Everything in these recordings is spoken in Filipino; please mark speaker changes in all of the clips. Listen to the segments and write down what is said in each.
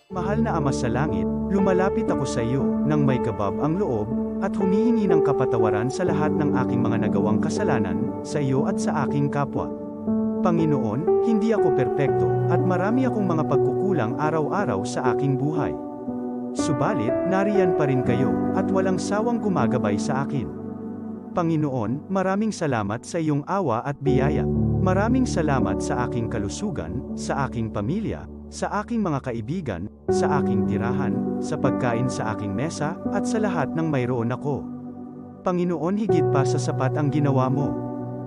Speaker 1: Mahal na Ama sa langit, lumalapit ako sa iyo, nang may kabab ang loob, at humihingi ng kapatawaran sa lahat ng aking mga nagawang kasalanan, sa iyo at sa aking kapwa. Panginoon, hindi ako perpekto, at marami akong mga pagkukulang araw-araw sa aking buhay. Subalit, nariyan pa rin kayo, at walang sawang gumagabay sa akin. Panginoon, maraming salamat sa iyong awa at biyaya. Maraming salamat sa aking kalusugan, sa aking pamilya, sa aking mga kaibigan, sa aking tirahan, sa pagkain sa aking mesa, at sa lahat ng mayroon ako. Panginoon, higit pa sa sapat ang ginawa mo.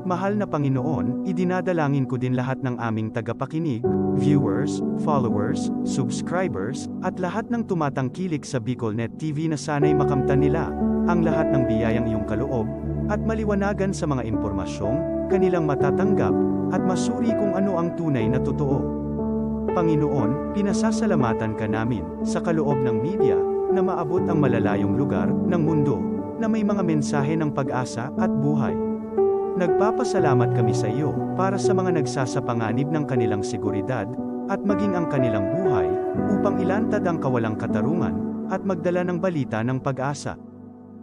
Speaker 1: Mahal na Panginoon, idinadalangin ko din lahat ng aming tagapakinig, viewers, followers, subscribers, at lahat ng tumatangkilik sa BicolNet TV na sana'y makamtan nila ang lahat ng biyayang iyong kaloob, at maliwanagan sa mga impormasyong kanilang matatanggap, at masuri kung ano ang tunay na totoo. Panginoon, pinasasalamatan ka namin, sa kaloob ng media, na maabot ang malalayong lugar, ng mundo, na may mga mensahe ng pag-asa, at buhay. Nagpapasalamat kami sa iyo, para sa mga nagsasapanganib ng kanilang seguridad, at maging ang kanilang buhay, upang ilantad ang kawalang katarungan, at magdala ng balita ng pag-asa.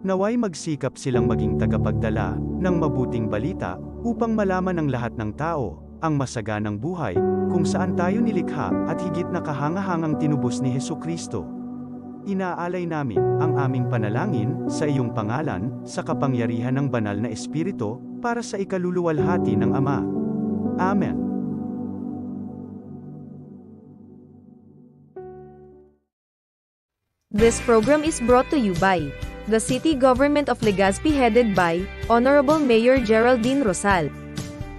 Speaker 1: Naway magsikap silang maging tagapagdala, ng mabuting balita, upang malaman ng lahat ng tao, ang masaganang buhay, kung saan tayo nilikha, at higit na kahangahangang tinubos ni Hesukristo. Inaalay namin ang aming panalangin sa iyong pangalan, sa kapangyarihan ng banal na Espiritu, para sa ikaluluwalhati ng Ama. Amen.
Speaker 2: This program is brought to you by the City Government of Legazpi, headed by Honorable Mayor Geraldine Rosal,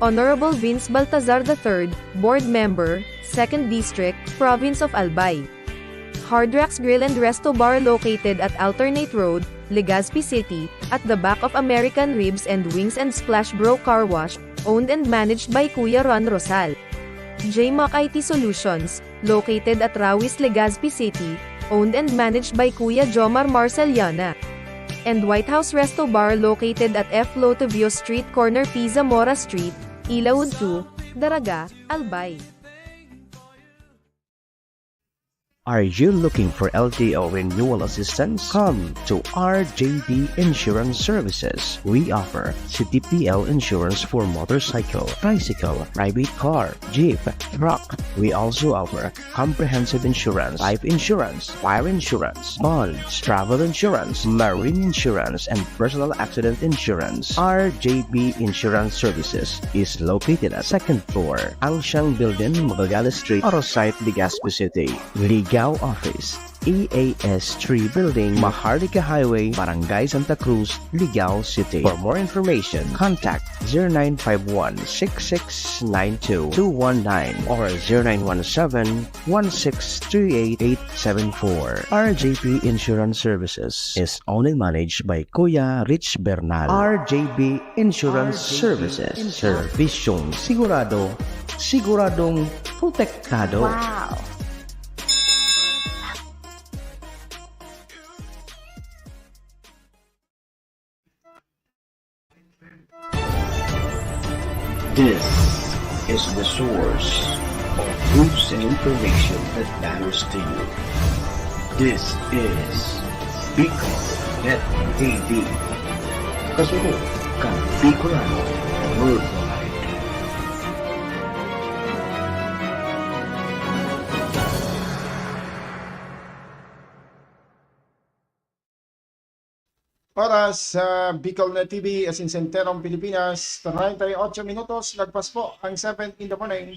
Speaker 2: Honorable Vince Baltazar III, Board Member, 2nd District, Province of Albay. Hard Rocks Grill and Resto Bar located at Alternate Road, Legazpi City, at the back of American Ribs and Wings and Splash Bro Car Wash, owned and managed by Kuya Ron Rosal. JMac IT Solutions, located at Rawis, Legazpi City, owned and managed by Kuya Jomar Marceliana. And White House Resto Bar located at F. Lotovio Street corner P. Zamora Street, Ilaud 2, Daraga, Albay.
Speaker 3: Are you looking for LTO renewal assistance? Come to RJB Insurance Services. We offer CTPL insurance for motorcycle, bicycle, private car, jeep, truck. We also offer comprehensive insurance, life insurance, fire insurance, bonds, travel insurance, marine insurance, and personal accident insurance. RJB Insurance Services is located at 2nd floor, Angsiang Building, Magallanes Street, Orosite, Legazpi City. Ligao Office, EAS 3 Building, Maharlika Highway, Barangay Santa Cruz, Ligao City. For more information, contact 0951-6692-219 or 0917-1638874. RJP Insurance Services is owned and managed by Kuya Rich Bernal. RJP Insurance Services. Servisyong sigurado, siguradong protektado.
Speaker 2: Wow!
Speaker 4: This is the source of news and information that matters to you. This is BicolNet TV. Kasunod kang Bicolano Worldwide.
Speaker 5: Oras sa BicolNet TV as in Senterong, Pilipinas, 38 minutos, lagpas po ang 7 in the morning.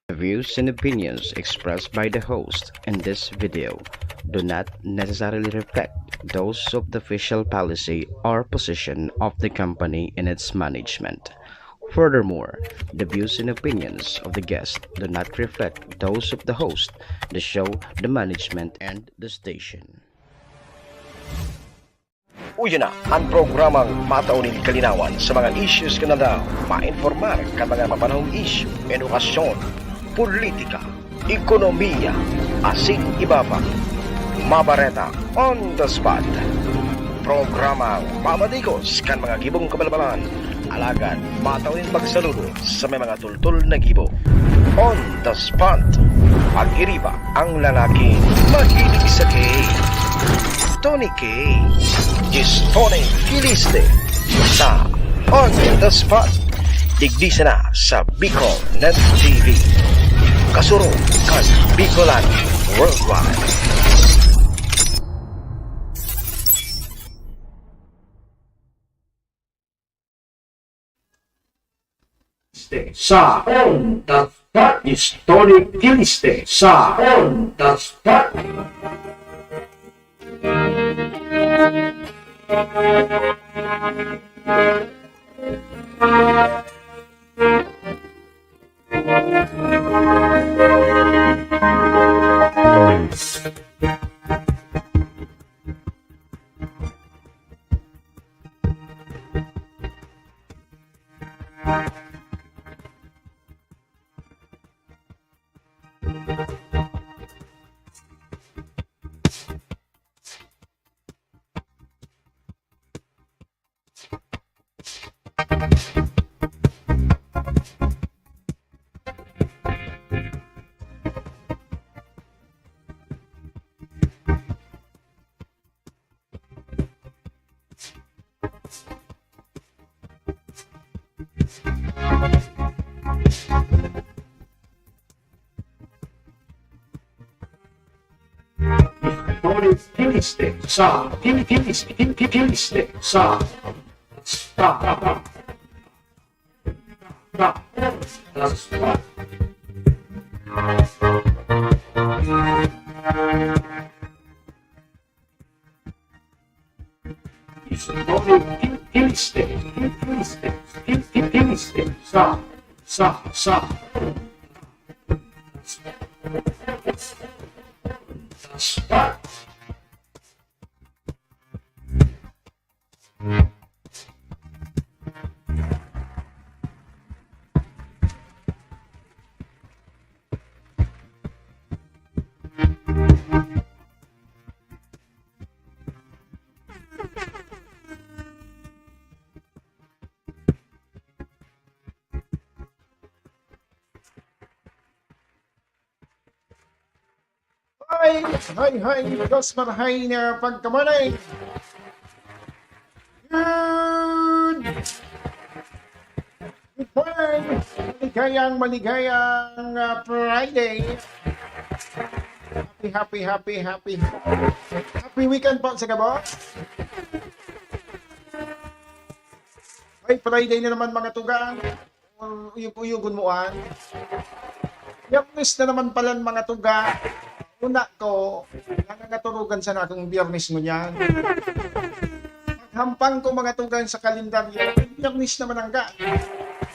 Speaker 3: The views and opinions expressed by the host in this video do not necessarily reflect those of the official policy or position of the company and its management. Furthermore, the views and opinions of the guest do not reflect those of the host, the show, the management, and the station.
Speaker 6: Uyo na ang programang mataunin kalinawan sa mga issues ka na daw ma-informar ka mga mapanahong issue, edukasyon, politika, ekonomiya, asin ibaba, mabareta on the spot. Programang mamadikos kan mga gibong kabalbalan, alagad mataunin magsaludo sa may mga tultul na gibo on the spot. Pag-iriba ang lalaking mahilig sa gay. Tony K. is Tony Kiliste sa On the Spot. Digdisa na sa Bicol Net TV. Kasuro kan Bicolan Worldwide.
Speaker 4: Sa On the Spot is Tony Kiliste sa On the Spot. Tony Kiliste sa Kiliste sa Spot. Tony Kiliste sa Spot.
Speaker 5: Hay, dos marahay na pagkamanay. Good morning. Maligayang Friday. Happy weekend po sa gabo. Ay, Friday na naman mga tugang. Uyog-uyogon mo an. Biyernes na naman pala mga tuga. Una ko, nangangaturugan sa akong biyernes mo niyan. Hampang ko mga tugang sa kalendaryo, biyernes naman ang ga.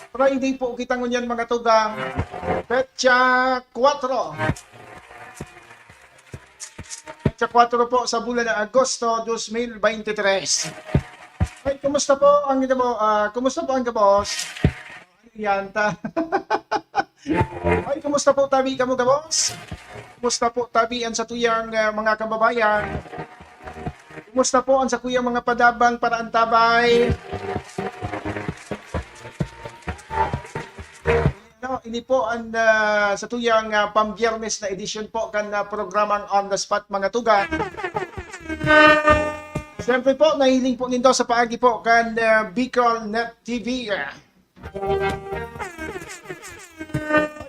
Speaker 5: Friday po kita ngunyan mga tugang, Petsa 4. Petsa 4 po sa bulan ng Agosto 2023. Ay, kumusta po ang kabos? Yan ta. Ay, kumusta po tabi ka mo kabos? Kumusta po tabian sa tuyang mga kababayan? Kumusta po ang sa kuyang mga padabang para antabay? Ini po ang sa tuyang pambiyernes na edisyon po kan programang On the Spot mga tuga. Siyempre po, nahiling po ninyo sa paagi po kan Bicol Net TV.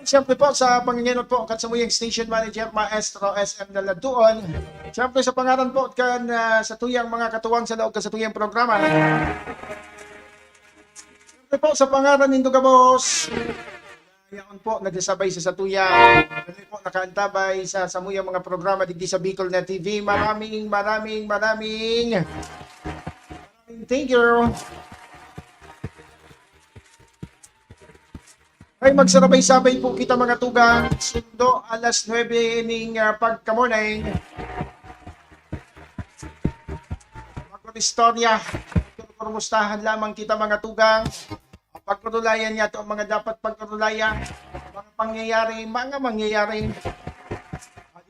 Speaker 5: Siyempre po sa panginginot po kan samuyang station manager Maestro SM Naladuon. Siyempre sa pangalan po kan sa tuyang mga katuwang sa loob kan sa tuyang programa. Siyempre po sa pangalan ninyo kabos. Yan po nagsasabay sa tuyang. Kami po nakaantabay sa samuyang mga programa digdi sa Bicol Net TV. Maraming thank you. Ay magsarabay-sabay po kita mga tugang sundo alas 9 ning pagkamorning. Magkakistorya, kumustahan lamang kita mga tugang. Pagkarulayan niya ito ang mga dapat pagkarulayan, mga mangyayari.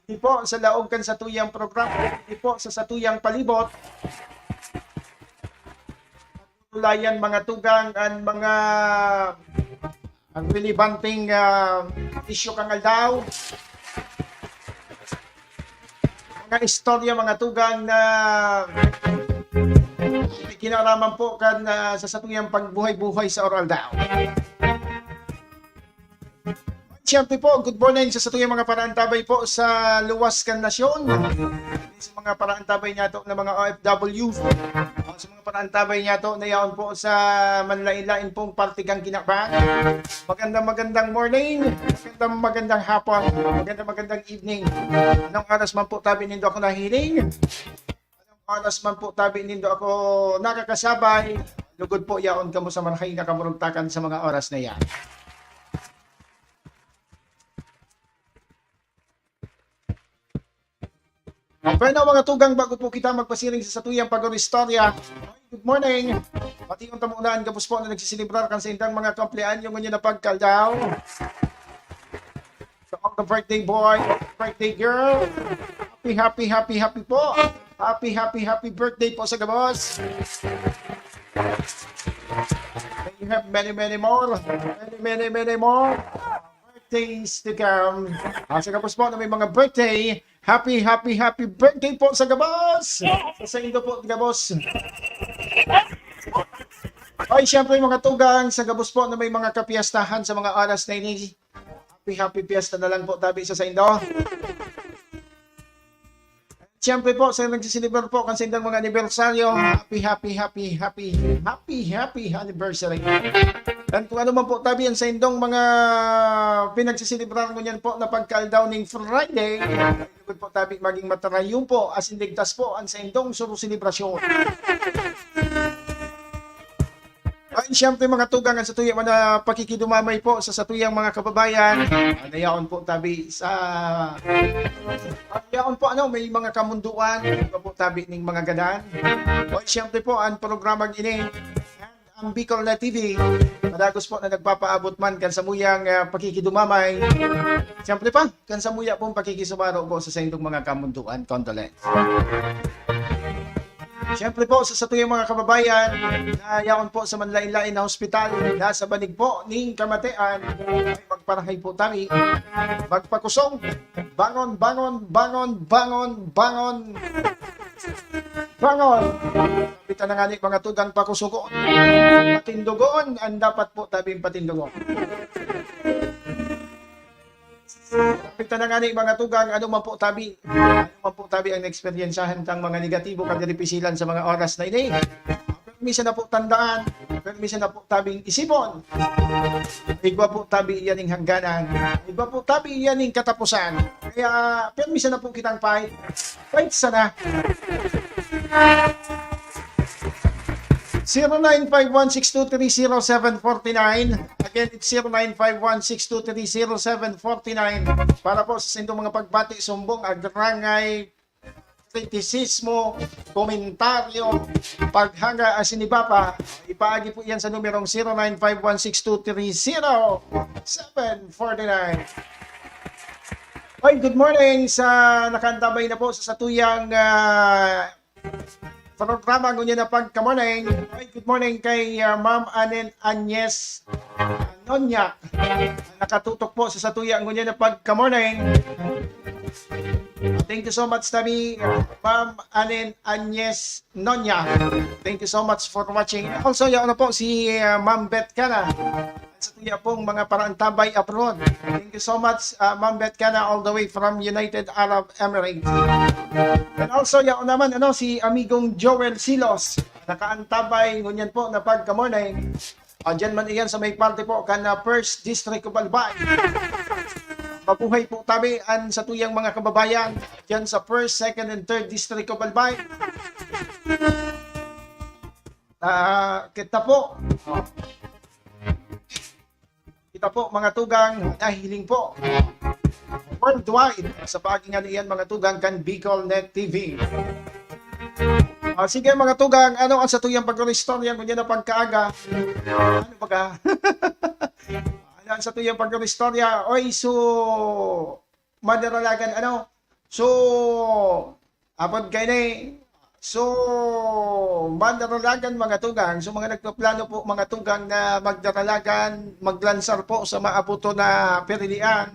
Speaker 5: Hindi po sa laog kan sa tuyang program, hindi po sa satuyang palibot. Pagkarulayan mga tugang ang mga ang relevanting issue kang aldaw. mga istorya mga tugang na kinaraman po kan sa satuyang pagbuhay-buhay sa oral daw. Siyempre po, good morning sa satuyang mga paraantabay po sa luwas kan nasyon. Sa mga paraantabay niya to na mga OFW. Sa mga paraantabay niya to na yaon po sa manlain-lain pong partigang kinakbang. Magandang morning, magandang hapon, magandang evening. Anong oras man po tabi nindo ako nahiling? Anong oras man po tabi nindo ako nakakasabay? Lugod po yaon kamo sa manhay na kamurugtakan sa mga oras na yan. Okay na mga tugang, bago po kita magpasiring sa satuyang pag-istorya. Good morning. Pati yung tamunaan kapos po na nagsisilibrar kan sa indang mga kamplian yung ganyan na pagkaldaw. So, all the birthday boy, birthday girl. Happy po. Happy birthday po sa gabos. May you have many more. Many more birthdays to come. Sa gabos po na may mga birthday. Happy birthday po sa gabos! Sa indo po, gabos. Ay, syempre mga tugang, sa gabos po na may mga kapiyastahan sa mga oras na ini. Happy piyesta na lang po tabi sa indo. Siyempre po, sa nagsisilibrar po kasi indang mga anibersaryo, happy anniversary. And kung ano man po tabi yan sa indong mga pinagsisilibrar mo yan po na pagka-downing Friday, po tabi maging matarayong po as inligtas po ang sa indong selebrasyon. Ay, siyempre mga tugang sa tuyang mga pakikidumamay po sa satuyang mga kababayan. Nayaon po tabi sa nayaon po may mga kamunduan po tabi ning mga ganan. Ay, siyempre po ang programang ini ang Bicol na TV. Madagos po na nagpapaabot man kan sa muyang pakikidumamay. Siyempre pa, kan sa muya pong pakikisumaro po sa indong mga kamunduan. Condolence. Siyempre po, sa satuyang mga kababayan, na yaon po sa manlain-lain na hospital, nasa banig po ning kamatian, ay magparahay po tabi, magpakusong, bangon. Kapitan na nga ni mga tugang pakusugon, patindugon, ang dapat po tabing patindugon. Kapitan na nga ni mga tugang, ano man po tabi ang experiensyahan tang mga negatibo kadiripisilan sa mga oras na ini. Misa na po tandaan, misa na po tabing isipon. Igwa po tabi iyaning hangganan, igwa po tabi iyaning katapusan. Kaya, misa na po kitang fight sana. 0951-623-0749. Again, it's 0951-623-0749. Para po sa indong mga pagbati, sumbong, agrangay, kritisismo, komentaryo, paghanga asinibapa, ipaagi po yan sa numerong 0951-623-0749. Ay, good morning sa nakantabay na po sa satuyang programa ngunyan na pagka-morning. Good morning kay Ma'am Agnes Nonyak. Nakatutok po sa satuyang ngunyan na pagka-morning. Thank you so much, Tabi, Ma'am Agnes Nonyak. Thank you so much for watching. Also, yaon na po si Ma'am Beth Cana. Sa tuya pong mga paraantabay abroad. Thank you so much, Ma'am Beth Cana, all the way from United Arab Emirates. And also, yaon naman si amigong Joel Silos. Nakaantabay, ngunyan po na pagka-morning. Diyan man iyan sa may party po, kana First District of Albay. Mabuhay po tabi ang sa tuyang mga kababayan diyan sa 1st, 2nd, and 3rd District of Albay. Kita po mga tugang nahiling po worldwide sa pagkingan iyan mga tugang kan Bicol Net TV. Sige mga tugang, ano ang sa tuyang pag-istorya kung yan na pagkaaga? Ano ba ka? Ano ang sa tuyang pag-istorya? Oy, so madaralagan So apod kayo na So, mandaralagan mga tugang. So, mga nagpaplano po mga tugang na magdaralagan, maglansar po sa maabuto na perilian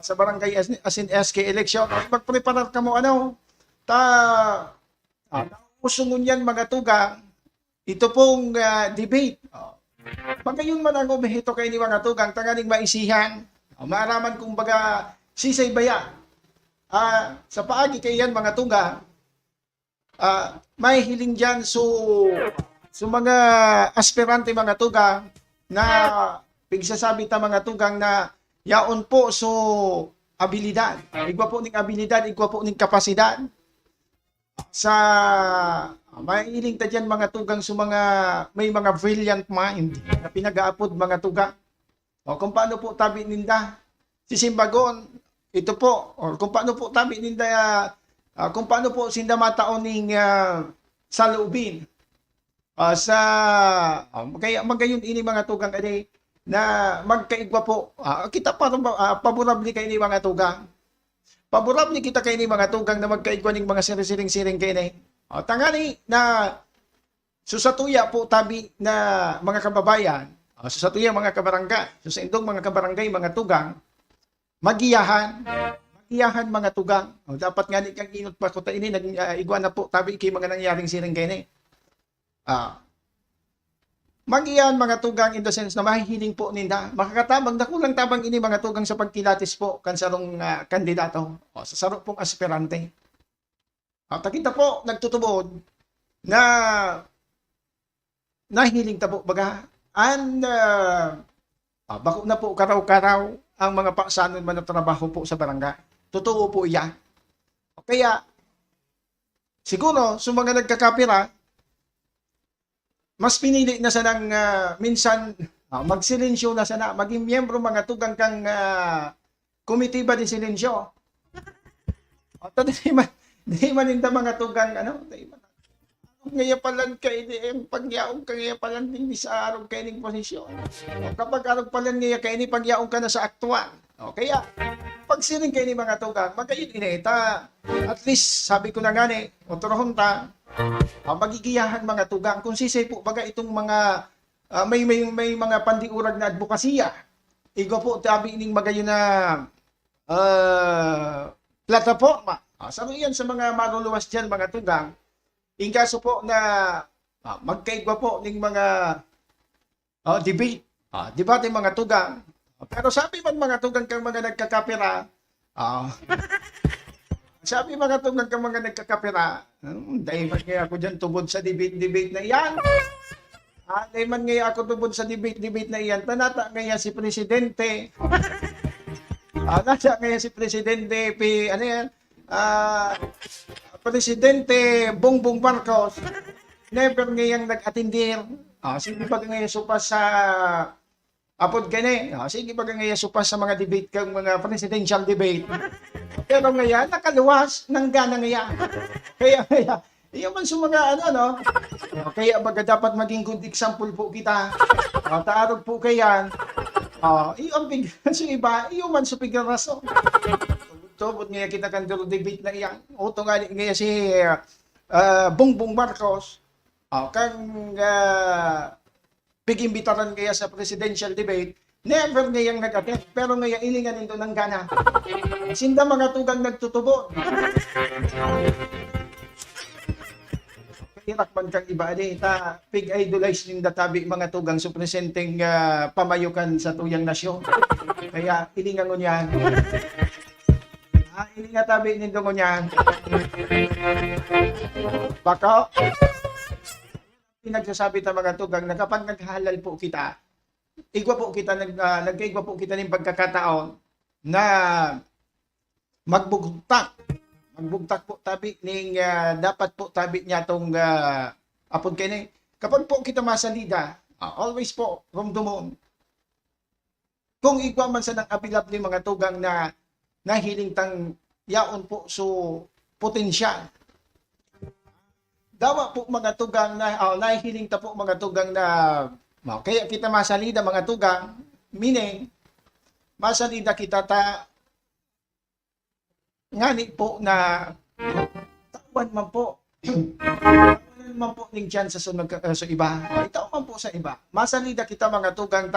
Speaker 5: sa barangay as in SK election. Magpreparar ka mo usungon yan mga tugang, ito pong debate. Magayon man ang umihito kayo ni mga tugang, tanganing maisihan, maaraman kung baga sisay baya. Sa paagi kayo yan mga tugang, may hiling dyan so mga aspirante mga tugang na pigsasabi ta mga tugang na yaon po so abilidad. Igwa po ning abilidad, igwa po ning kapasidad. Sa may hiling ta dyan mga tugang so mga may mga brilliant mind na pinag-aapod mga tugang. O kung paano po tabi ninda sisimbagon ito po o kung paano po tabi ninda kung paano po sinda mataon ning saloobin. Kaya magayon ini mga tugang ade na magkaigwa po. Kita parang paborable kayo ni mga tugang. Paborable kita kayo ni mga tugang na magkaigwa ning mga siring-siring kayo ni. Tangani na susatuya po tabi na mga kababayan, susatuya mga kabarangay, susaindong mga kabarangay, mga tugang, magiyahan mga tugang. Dapat nga ni kang inot pa ko ta ini nag-igwa na po tabi kay mga nangyaring siring kayo ni. Magiyan mga tugang in the sense na mahihiling po ninda makakatabang na kulang tabang ini mga tugang sa pagkilatis po kansarong kandidato sa sarong pong aspirante. Takita po nagtutubod na nahiling tabo baga bako na po karaw-karaw ang mga paksanon man na trabaho po sa barangay. Totoo po iyan. Kaya siguro sa mga nagkakapira mas pinili na sanang minsan magsilensyo na sana, maging miyembro mga tugang kang komitiba di silensyo. Di man inda mga tugang ngaya palan kay di ang pagyaong ka ngaya palan din sa araw kay ning posisyon. Kapag araw palan ngaya kay ni pagyaong ka na sa aktuan. Kaya pagsiring kay ni mga tugang magayon inita. At least sabi ko na ngani, otorhon ta magigiyahan mga tugang kung sisay po baga itong mga may mga pandiurag na advokasya. Igo po tabi ning magayon na plataforma. Sa yan sa mga maruluwas diyan mga tugang. Ingaso po na magkaigwa po ning mga debate. Debate mga tugang. Pero sabi man mga tugang kang mga nagkakapira sabi mga tugang kang mga nagkakapira, dahil man ngayon ako dyan tubod sa debate na iyan. Dahil man ngayon ako tubod sa debate na iyan. Tanata ngayon si Presidente. Nasa ngayon si Presidente, Presidente Bongbong Marcos. Never ngayong nag-atindir. Sige ba ngayon supas sa apod kani? Sige ba ngayon supas sa mga debate kang mga presidential debate? Pero ngayon, nakaluwas ng gana ngayon. Kaya, iyon man sa mga kaya baga dapat maging good example po kita. Taarog po kayan. Iyon bigyan sa iba, iyon man sa bigyan raso. Tubod ngayon kita kanduro debate na iyan. Uto nga ngayon si Bongbong Marcos. Kang big-imbitaran kaya sa presidential debate. Never ngayang nag-attend, pero ngayon ilingan nito ng gana. Sinda mga tugang nagtutubo. Irak man kang iba ta pig-idolize ning databi mga tugang sa presenteng pamayukan sa tuyang nasyon. Kaya ilingan ko niyan. Ilingan tabi nito ko niyan. Baka pinagsasabi ta mga tugang na kapag naghalal po kita, igwa po kita nagkaigwa po kita ng pagkakataon na magbugtak po tabi ning dapat po tabi niya tong apod kini kapag po kita masalida always po rumdumon kung igwa man sa nang abilab ni mga tugang na nahiling tang yaon po so potensyal dawa po mga tugang na nahihiling ta po mga tugang na kaya kita masalida mga tugang, meaning, masalida kita ngani po na tawan man po. Tawan man po ning dyan sa iba. Itaw man po sa iba. Masalida kita mga tugang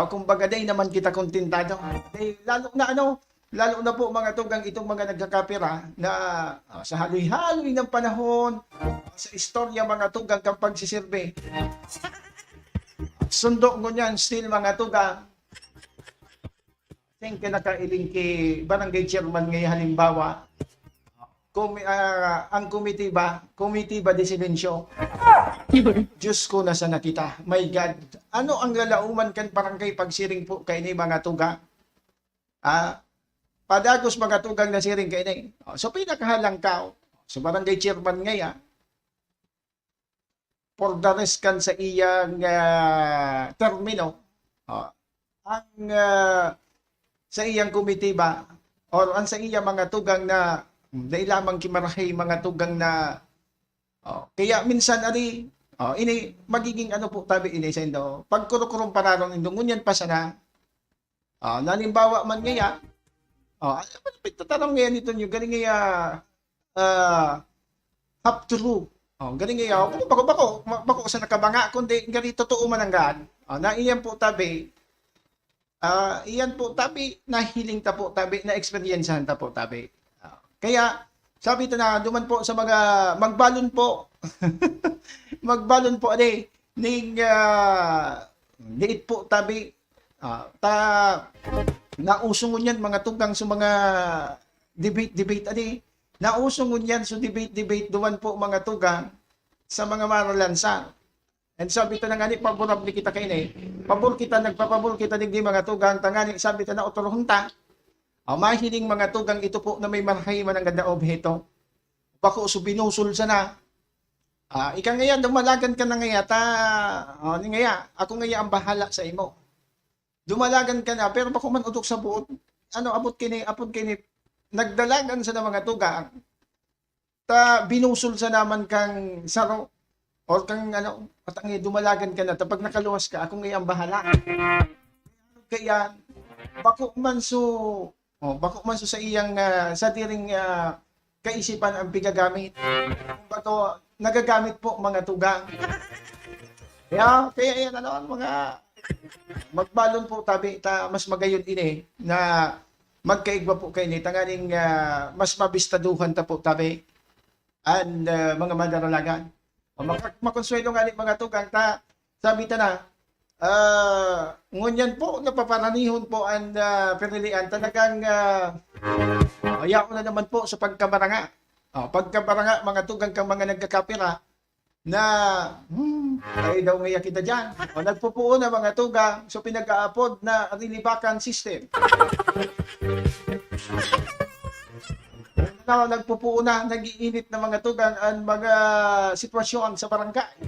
Speaker 5: kumbaga day naman kita kontentado. Lalo na lalo na po mga tugang itong mga nagkakapira na sa haloy-haloy ng panahon, sa istorya mga tugang kapag sisirbe. Sundok ko niyan, still mga tugang, think nakailing kay barangay chairman ngayon halimbawa, ang komitiba de silensyo. Diyos ko nasa nakita. My God. Ano ang lalauman kan barangay pagsiring po kay ni mga tugang? Padagos mga tugang na siring kay ni. So pinakahalang kao. So barangay chairman ngayon, for the rest kan sa iyang termino, ang sa iyang komitiba or ang sa iyang mga tugang na dahil lamang kimarahay mga tugang na kaya minsan ini magiging ano po tabi ini sa indo pagkurukurong pararon indo ngunyan pa sana nalimbawa man ngaya tatanong ngayon ito nyo galing ngaya half true galing ngaya bako sa nakabanga kundi gani totoo mananggan na iyan po tabi iyan po tabi na hiling ta po tabi na experiencehan ta po tabi. Kaya sabi ito na duman po sa mga magbalon po. Magbalon po ade ning liit po tabi nausong yan mga tugang sa mga debate ade nausong yan so debate duman po mga tugang sa mga maralansan. And sabi ito na nga ni paborable kita kay ni nagpapabor kita digdi mga tugang tangani sabi ito na otorhon ta. Mahiling mga tugang ito po na may marhay man ang ganda obheto. Bako so binusul sa na. Ika ngayon, dumalagan ka na ngaya, ako ngaya ang bahala sa imo. Dumalagan ka na, pero bako man utok sa buot. Abot kini, nagdalagan sa mga tugang. Binusul sa naman kang saro. O kang dumalagan ka na, tapag nakaluwas ka, ako ngaya ang bahala. Kaya, bako man so sa iyang sa diring kaisipan ang pigagamit. Bako nagagamit po mga tugang. Kaya yan mga magbalon po tabi mas magayon ini na magkaigwa po kay ni tanganing mas mabistaduhan ta po tabi and mga madaralagan. Makonsuelo nga ni mga tugang sabi ta na ngunyan po, napaparanihon po ang pinilian. Talagang ayaw na naman po sa pagkabaranga. Pagkabaranga, mga tugang kang mga nagkakapira na ay daw ngayon kita dyan. Nagpupuo na mga tugang so pinag-aapod na rilibakan system. Nagpupuo na, nag-iinit na mga tugang ang mga sitwasyon sa barangay.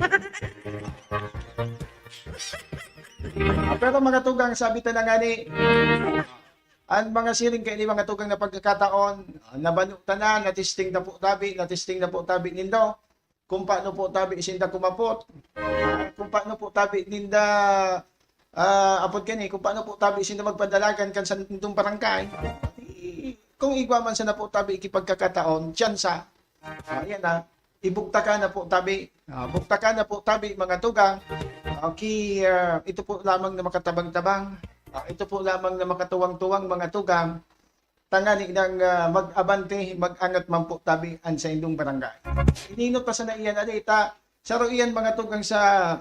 Speaker 5: Pero mga tugang, sabi ta na nga ni, ang mga siring kayo ni mga tugang na pagkakataon, nabanuta na, natisting na po tabi nindo, kung paano po tabi isinda kumapot, kung paano po tabi ninda, kung paano po tabi isinda magpadalagan kan sa nindong barangay, kung igwaman sa na po tabi ikipagkakataon, tsansa, ayan na, ibukta ka na po tabi, mga tugang. Ito po lamang na makatabang-tabang. Ito po lamang na makatuwang-tuwang mga tugang. Tangani ng mag-abante, mag-angat man po tabi an sa indong barangay. Ininot pa sa na iyan, alita, saro iyan mga tugang sa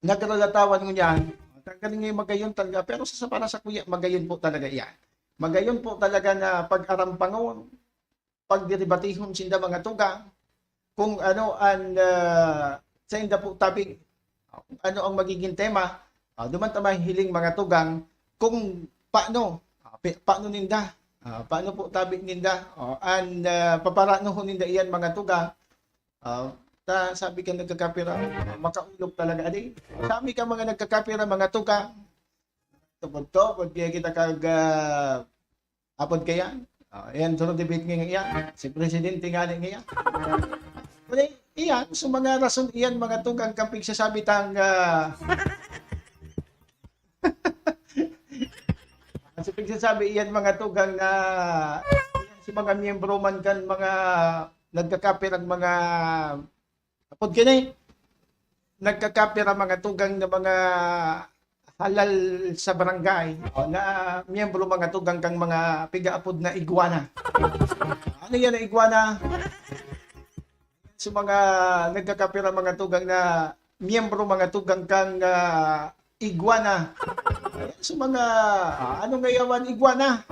Speaker 5: nagralatawan ng yan. Tanggalin ngayon magayon talaga. Pero para sa kuya, magayon po talaga iyan. Magayon po talaga na pag-arampangon, pagdiribatihon sinda mga tugang, kung ano ang sa inda po tabi ano ang magiging tema, duman ta mahiling mga tugang kung paano ninda, paano po tabi ninda, and paparanohon ninda iyan mga tugang. Sabi ka nagkakapira, makaulog talaga adi. Sabi ka mga nagkakapira mga tugang, tubod kaya kita apod kaya. Ayan, sunod debate ngayon iyan. Si Presidente nga ngayon. Iyan, so mga rason iyan, mga tugang kamping sasabi tang so pagsasabi iyan mga tugang na si mga miyembro man kan mga nagkakapirang mga apod kini nagkakapira mga tugang na mga halal sa barangay na miyembro mga tugang kang mga pigaapod na iguana. Ano yan na iguana? Sa mga nagkakapira mga tugang na miyembro mga tugang kang iguana. So mga ano ngayawan iguana?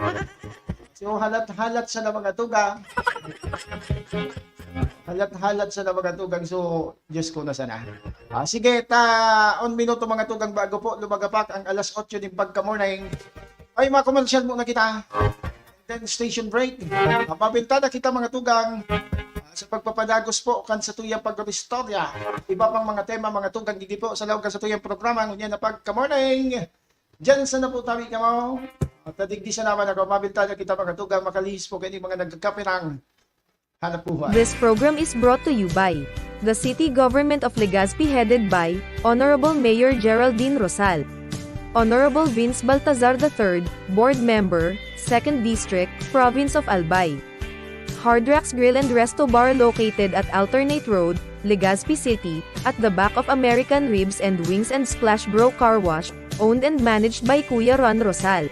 Speaker 5: So halat-halat sa na mga tugang. Halat-halat sa na mga tugang. So Diyos ko na sana. Sige, on minuto mga tugang bago po lumagapak ang alas 8 ng pagka-morning. Ay mga commercial muna kita. Then station break. Mapabintada kita mga tugang. Sa pagpapadagos po kan sa tuyang pag-istorya. Iba pang mga tema mga tugang hindi po sa loob kan sa tuyang programa. Ngunyan na pagka-morning. Diyan sa na po tabi ka mo. At nadigdi sa naman ako. Mabintada kita mga tugang makalihis po kayo mga nagkakapirang hanap buhay.
Speaker 2: This program is brought to you by the City Government of Legazpi headed by Honorable Mayor Geraldine Rosal, Honorable Vince Baltazar III, Board Member, 2nd District, Province of Albay. Hard Rocks Grill and Resto Bar located at Alternate Road, Legazpi City, at the back of American Ribs and Wings and Splash Bro Car Wash, owned and managed by Kuya Ron Rosal.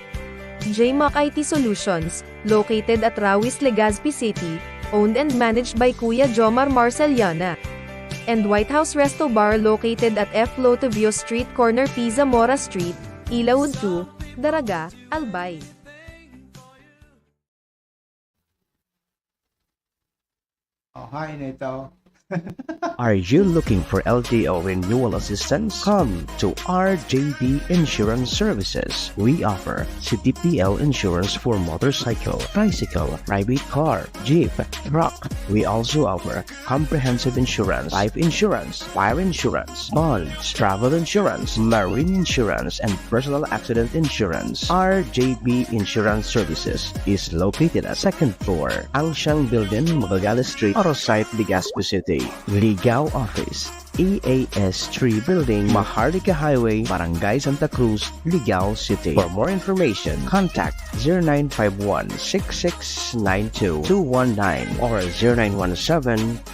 Speaker 2: JMAC IT Solutions, located at Rawis, Legazpi City, owned and managed by Kuya Jomar Marceliana. And White House Resto Bar located at F. Lotovio Street Corner Pisa Mora Street, Ilaud 2, Daraga, Albay.
Speaker 5: Hi na ito.
Speaker 3: Are you looking for LTO renewal assistance? Come to RJB Insurance Services. We offer CTPL insurance for motorcycle, tricycle, private car, jeep, truck. We also offer comprehensive insurance, life insurance, fire insurance, bonds, travel insurance, marine insurance, and personal accident insurance. RJB Insurance Services is located at 2nd floor, Angshang Building, Magallanes Street, Orosite, Legazpi City. Ligao Office, EAS 3 Building, Maharlika Highway, Barangay Santa Cruz, Ligao City. For more information, contact 0951-6692-219 or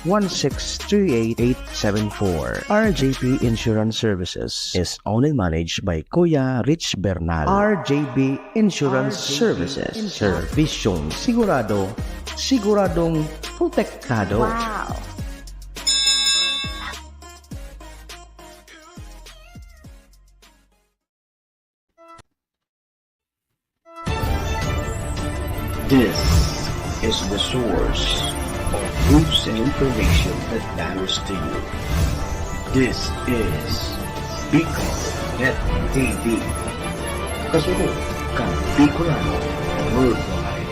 Speaker 3: 0917-1638874. RJP Insurance Services is owned and managed by Kuya Rich Bernal. RJB Insurance Services. Servisyong sigurado, siguradong protektado.
Speaker 2: Wow!
Speaker 4: This is the source of news and information that matters to you. This is Bicol Net TV. Kasunod kang Bicolano Worldwide.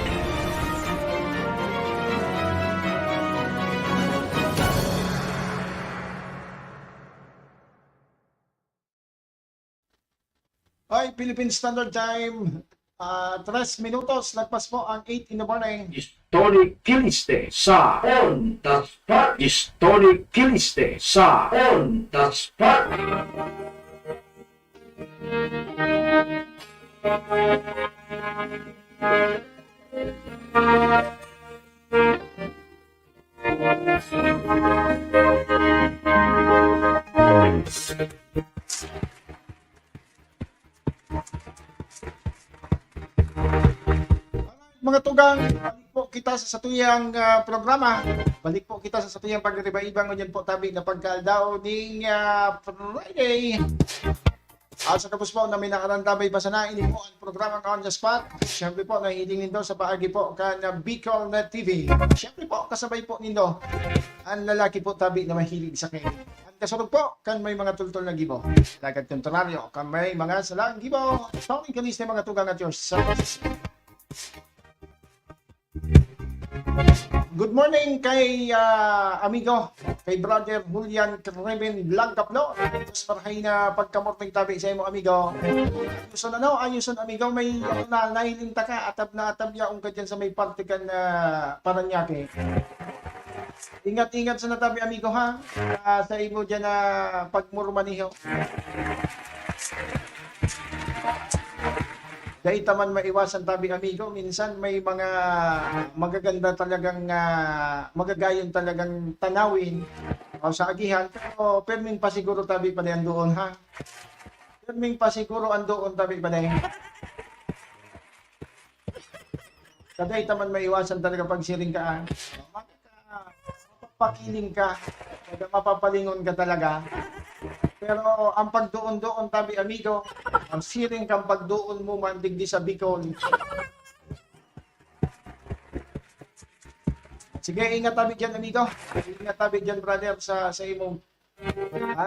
Speaker 5: Hi, Philippine Standard Time. 3 minutos, lagpas po ang 8 in the morning.
Speaker 4: Historic Kiliste sa On The Spot. Historic Kiliste sa On The Spot.
Speaker 5: Mga tugang, balik po kita sa satuyang programa. Balik po kita sa satuyang pagriba-ibang ngunyan po tabi na pagkaldaw ning Friday. Sa kapos po na may nakarandamay pa sana, ini po ang programa On The Spot. Siyempre po, nahihiling nindo sa paagi po ka na Bicol Net TV. Siyempre po, kasabay po nindo ang lalaki po tabi na mahilig sa kayo. Ang kasurog po, kan may mga tultol na gibo. Lagad kontraryo, kan may mga salang gibo. Tawag kalis na mga tugang at your service. Good morning kay amigo, kay brother Julian Creven Blancaplo. Tapos parahay na pagkamorting tabi sa imo amigo. Ayuson amigo, may nahiling ta ka, atab na atab yaong ka dyan sa may partikan na Paranaque. Ingat-ingat sa natabi amigo ha, sa imo dyan na pagmurmaniho. Dahil taman maiwasan tabi amigo, minsan may mga magaganda talagang magagayon talagang tanawin o sa agihan, pero perming pasiguro tabi pa diyan doon ha. Pirming pa siguro andoon tabi ba na Kaday taman maiwasan talaga pag siring ka. Mapapakiling ka. Mapapalingon ka talaga. Pero ang pagdoon-doon tabi amigo, ang siring kang pagdoon mo man digdi sa Bicol. Sige, ingat tabi dyan amigo. Ingat tabi dyan brother sa imong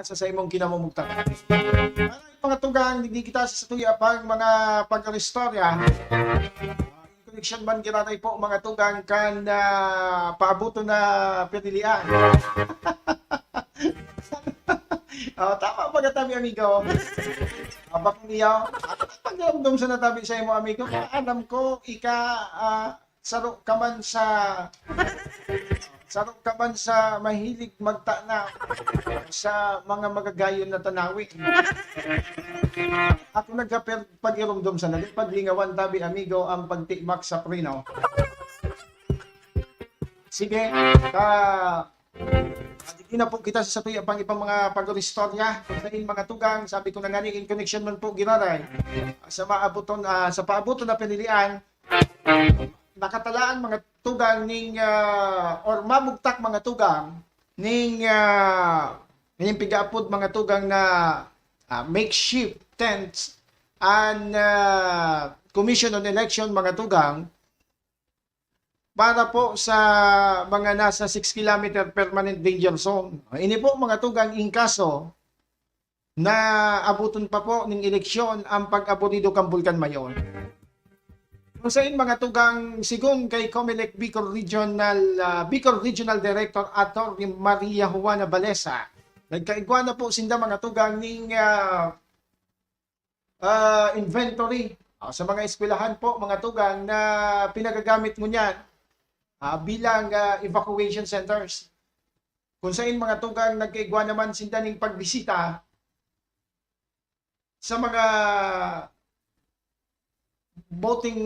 Speaker 5: sa imong kinamumugtang. Maraming mga tugang digdi kita sa tuya pag mga pag-restorya. Connection man ginatay po mga tugang kan paabuto na pinilian. Tama ba tabi amigo? Abak niya. Pagdamdam sa natabi sa imo amigo, alam ko sarok ka man sa mahilig magtana sa mga magagayon na tanawin. Ako nagpag-irumdum sa nalit, paglingawan tabi amigo ang pagtikmak sa prino. Sige, hindi na po kita sa tuya pang ipang mga pag-istorya. Kung mga tugang, sabi ko na nga in connection man po ginaray sa paabuton na pinilian, nakatalaan mga tugang ning or mamugtak mga tugang ning pigaapod mga tugang na makeshift tents and commission on election mga tugang para po sa mga nasa 6 km permanent danger zone. Ini po mga tugang in kaso na abuton pa po ng eleksyon ang pag-abolido kang Bulkan Mayon. Kung saan mga tugang sigon kay Comelec Bicol Regional Director Atty. Maria Juana Balesa, nagkaigwa na po sinda mga tugang ning inventory sa mga eskwelahan po mga tugang na pinagagamit mo niyan bilang evacuation centers. Kung saan mga tugang nagkaigwa naman sinda ning pagbisita sa mga voting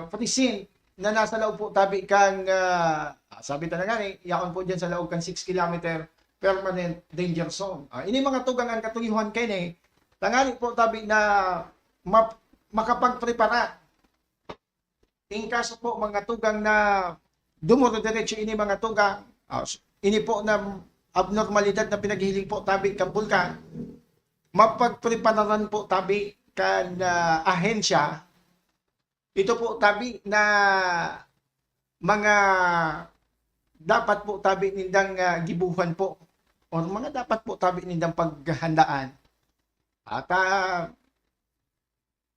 Speaker 5: precinct na nasa loob po tabi kang sabi talaga yakon po dyan sa loob kang 6 km permanent danger zone. Ini mga tugang ang katuyuhan kay ni tangali po tabi na makapagprepara in kaso po mga tugang na dumuro-diretso ini mga tugang ini po na abnormalidad na pinaghihiling po tabi kang bulkan, mapagprepararan po tabi kan ahensya. Ito po tabi na mga dapat po tabi nindang gibuhan po o mga dapat po tabi nindang paghandaan. At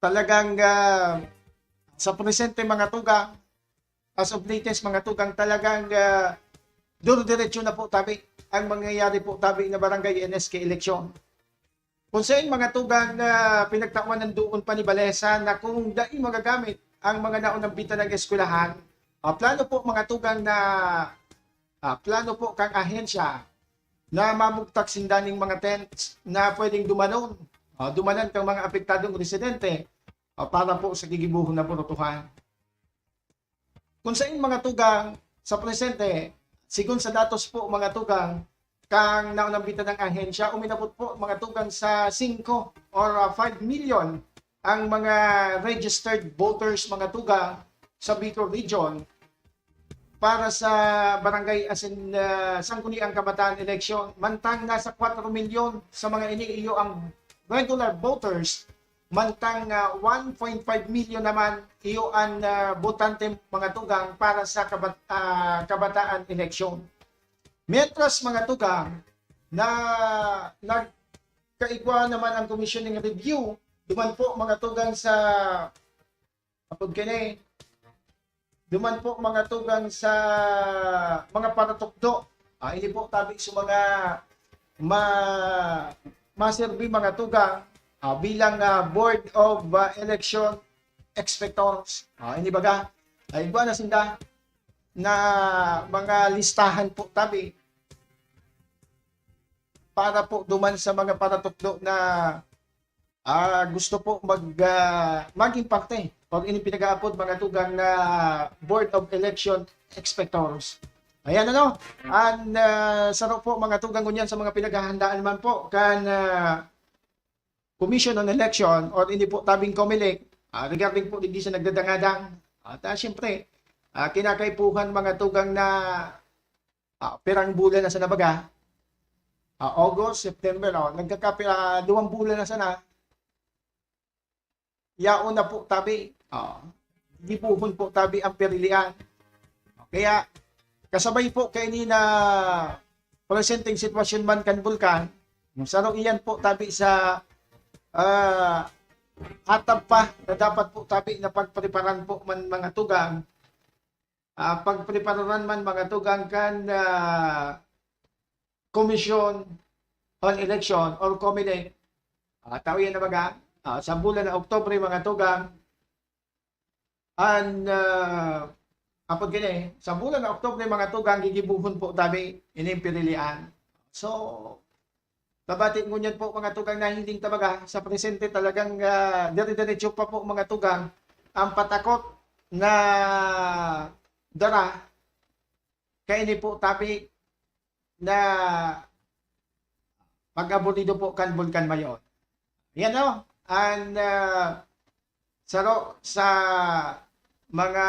Speaker 5: talagang sa presente mga tugang, as of latest mga tugang talagang duro-diretso na po tabi ang mangyayari po tabi na barangay NSK eleksyon. Kung saan mga tugang na pinagtakwan ng doon pa ni Balesa na kung dai magagamit ang mga naunang bita ng eskwelahan, plano po mga tugang na plano po kang ahensya na mamugtak sindaning mga tents na pwedeng dumanon kang mga apektadong residente para po sa gigibuhon na punutuhan. Kung saan mga tugang sa presente, sigon sa datos po mga tugang, kang naunang bita ng ahensya, uminabot po mga tugang sa 5 or 5 million ang mga registered voters mga tugang sa Bicol Region para sa barangay Sangguniang Kabataan election. Mantang nasa 4 milyon sa mga iniiyo ang regular voters, mantang 1.5 million naman iyo ang botante mga tugang para sa kabataan election. Mientras mga tugang na nagkaigwa naman ang commissioning review, duman po mga tugang sa duman po mga tugang sa mga paratukdo. Ini po tabi sa mga maserbi mga tugang bilang Board of Election Inspectors. Ini baga ay iba na sinda na mga listahan po tabi para po duman sa mga paratukdo na gusto po maging parte o ini pinag-aapod mga tugang na Board of Election Inspectors. Ayan and sarap po mga tugang kunyan sa mga pinaghahandaan man po kan Commission on Election or hindi po tabing COMELEC regarding po hindi sa nagdadangadang. At siyempre, kinakaipuhan mga tugang na pirang bulan na sa nabaga. August, September, duwang bulan na sana. Yaon na po tabi. Gibuhon po tabi ang perilian. Kaya, kasabay po kay ni na presenting sitwasyon man kan bulkan, sarong iyan po tabi sa atap pa na dapat po tabi na pagpreparan po man mga tugang. Pagpreparan man mga tugang kan Commission on Election or COMELEC. Tao yan na baga. Sa bulan ng Oktubre mga tugang apod gini, sa bulan ng Oktubre mga tugang gigibuhon po tabi inimpirilian. So tabatit ngunyan po mga tugang na hindi tabaga sa presente talagang dire-diretso pa po mga tugang ang patakot na dara kaini po tabi na pag-abolido po kan Bulkan Mayon. Yan o. And saro sa mga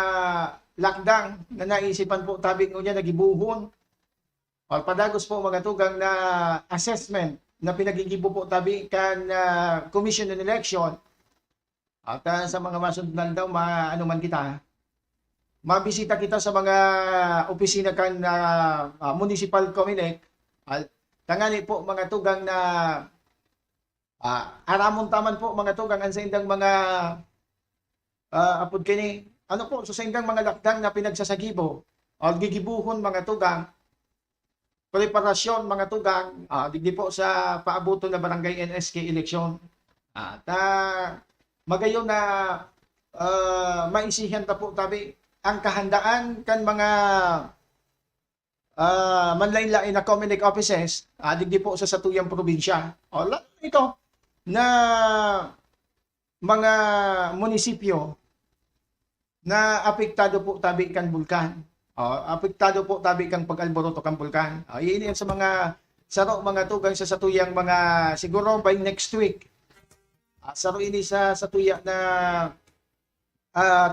Speaker 5: lakdang na naisipan po tabi ko niya nagibuhon o padagos po mga tugang na assessment na pinagigibo po tabi kan Commission on Election at sa mga masundan daw ano man kita mabisita kita sa mga opisina kan Municipal COMELEC tangani po mga tugang na aramon taman po mga tugang ang sa indang mga apod kini ano po sa indang mga lakdang na pinagsasagibo o gigibuhon mga tugang preparasyon mga tugang digdi po sa paabuto na barangay NSK election at magayon na maisihan ta po tabi ang kahandaan kan mga manlain-lain na COMELEC offices digdi po sa satuyang probinsya o ito na mga munisipyo na apektado po tabi kan bulkan. Apektado po tabi kang pag-alboroto kan bulkan. Iyon sa mga saro mga tugang sa satuyang mga siguro by next week. Saro ini sa satuya na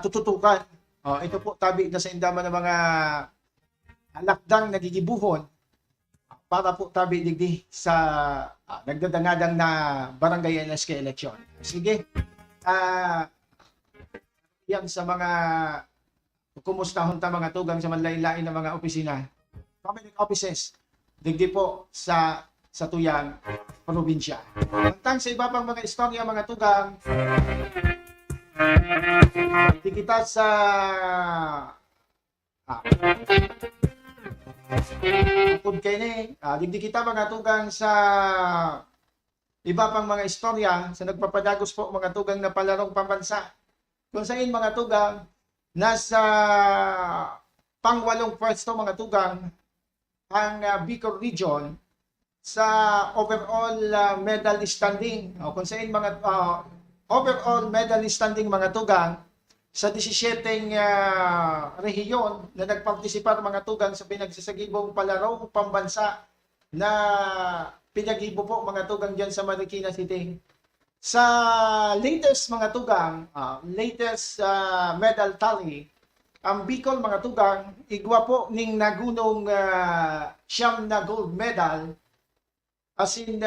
Speaker 5: tututukan. Ito po tabi na sa indaman ng mga lakdang nagigibuhon para po tabi digdi sa nagdadangadang na barangay NSK election. Sige. Yan sa mga kumustahon ta mga tugang sa manlain-lain na mga opisina. COMELEC offices digdi po sa tuyang probinsya. Tantang sa iba pang mga istorya mga tugang di kita sa tungkol kayo digdi kita mga tugang sa iba pang mga istorya sa nagpapadagos po mga tugang na palarong pambansa. Kung saan mga tugang nasa pang-8 pwesto mga tugang ang Bicol Region sa overall medal standing. Kung saan mga overall medal standing mga tugang sa 17 rehiyon na nagpartisipar mga tugang sa pinagsasagibong palarong pambansa na pinagibo po mga tugang dyan sa Marikina City. Sa latest mga tugang, latest medal tally, ang Bicol mga tugang, igwa po ning nagunong siyam na gold medal, as in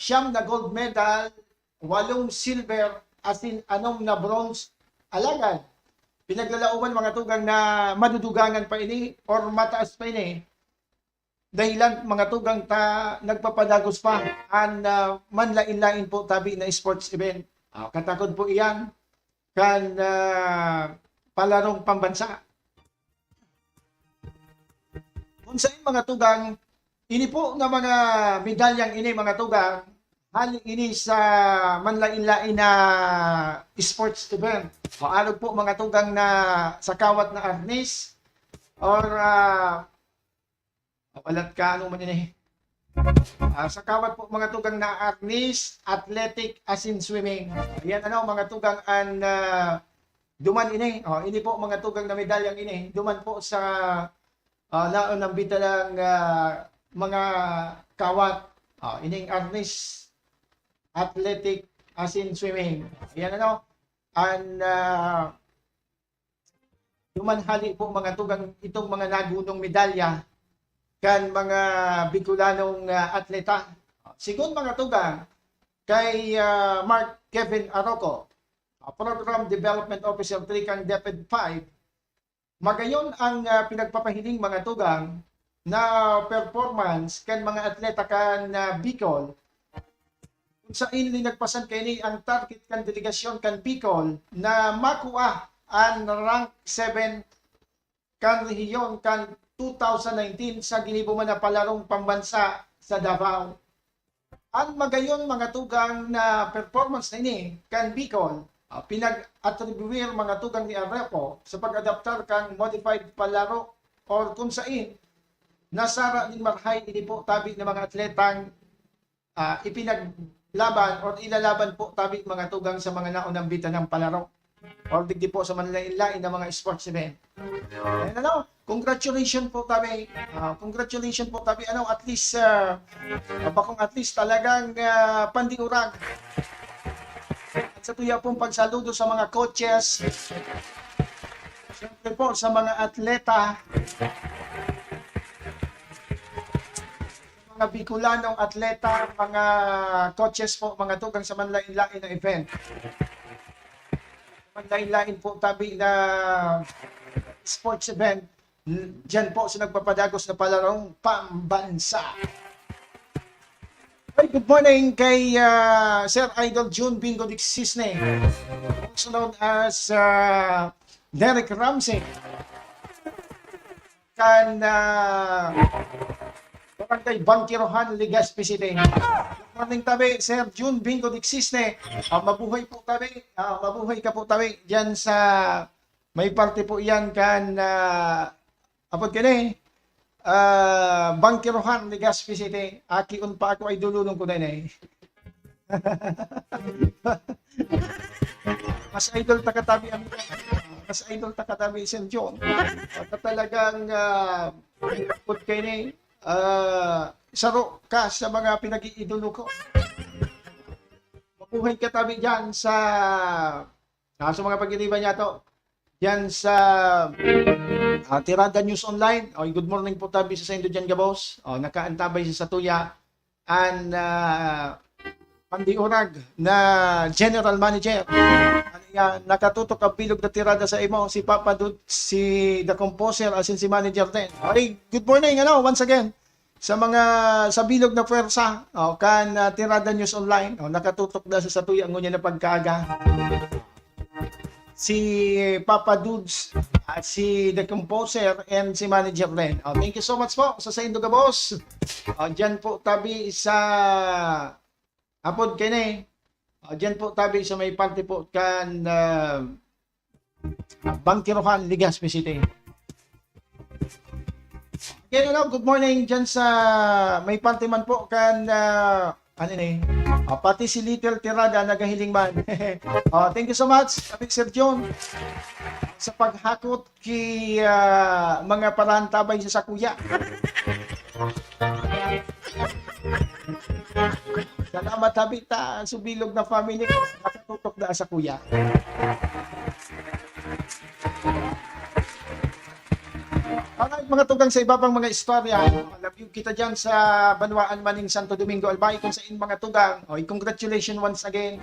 Speaker 5: siyam na gold medal, 8 silver, as in 6 na bronze, alagad. Pinaglalauman mga tugang na madudugangan pa ini or mataas pa ini. Dahilan mga tugang nagpapadagos pa ang manlain-lain po tabi na sports event. Katakod po iyan kan palarong pambansa. Kung saan mga tugang, ini po na mga medalyang ini mga tugang, haling ini sa manlain-lain na sports event. Arog po mga tugang na sa kawat na arnis or walat ka ano man yun sa kawat po mga tugang na arnis, athletic as in swimming. Yan mga tugang ang duman ini. Ini po mga tugang na medalyang ini. Duman po sa laon ng bitalang mga kawat. Ining arnis athletic as in swimming. Ayan ano. And yumanhali po mga tugang itong mga nagunong medalya kan mga Bicolanong atleta. Sigun mga tugang kay Mark Kevin Aroco, Program Development Officer 3 kang DepEd 5, magayon ang pinagpapahiling mga tugang na performance kan mga atleta kan Bicol kung sa inli nagpasan kay ang target kan delegasyon kan Bicol na makuha ang rank 7 kan rehiyon kan 2019 sa ginibuman na palarong pambansa sa Davao. Ang magayon mga tugang na performance na ini kan Bicol, pinag-attribuir mga tugang ni Arepo sa pag-adaptar kang modified palaro or kung saan nasara ni Marhay ini po tabi ng mga atletang ipinaglaban or ilalaban po tabi mga tugang sa mga naunang bitan ng palaro or digdi po sa manlain-lain ng mga sports event. And congratulations po tabi. Congratulations po tabi. At least bakong at least talagang pandiurag. At sa tuya pong pagsaludo sa mga coaches. Siyempre po sa mga atleta. Mga Bicolanong atleta, mga coaches po, mga tugang sa manlain-lain ng event. Manlain-lain po tabi na sports event dyan po sa nagpapadagos na palarong pambansa. Hey, good morning kay Sir Idol June Bingo Dixisne, also known as Derek Ramsey, kan Barangay Bangkirohan, Legazpi City. Good morning tabi, Sir June Bingo Dixisne. Mabuhay po tabi, mabuhay ka po tabi dyan sa may parte po yan kan apod ka na Bangkirohan, Legazpi City. Akiun pa ako ay dulunong ko na Mas idol takatabi ang mas idol takatabi Sir John. At talagang apod ka na saro ka sa mga pinag-iidolo ko. Mabuhay ka tabi dyan sa mga pag-iniban niya to. Yan sa Tirada News Online. Good morning po tabi sa Indo dyan, Gabos. Nakaantabay sa Tuya. And pandiurag na General Manager. Nakatutok ang bilog na tirada sa imo. Si Papa Dud, si The Composer, asin si Manager din. Good morning, once again. Sa mga sa bilog na pwersa, kan Tirada News Online. Nakatutok na sa Tuya ang ngunya na pagkaaga. Si Papa Dudes, si The Composer, and si Manager Len. Thank you so much po sa Indo Gabos. Diyan po tabi sa apod kene. Diyan po tabi sa may parte po kan Bangkirohan, Legazpi City. Again, good morning diyan sa may parte man po kan pati si Little Tirada nagahiling man. Thank you so much, Sir John, sa paghakot kay mga parantabay sa Sakuya. Salamat tabi ta subilog na family ko nakatutok na sa kuya. Alright mga tugang sa iba pang mga istorya, love you kita dyan sa Banwaan Maning Santo Domingo Albay kung sa in mga tugang. Congratulations once again.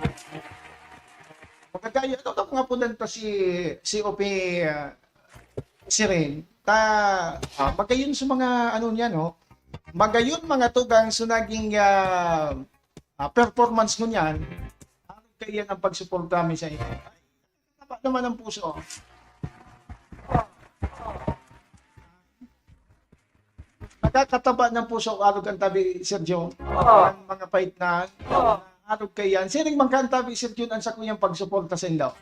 Speaker 5: Magkagaya, ito nga po lang si OP Siren. Magayon sa mga niya, magayon mga tugang sa naging performance nun yan. Kaya ang pagsuporta kami sa iyo. Tama naman ang puso. Nakakataba ng puso arog ang tabi, Sergio. Ang mga pait na arog kayan. Sining mangkantabi, Sergio, ang sa kuyang pagsuporta sa inyo.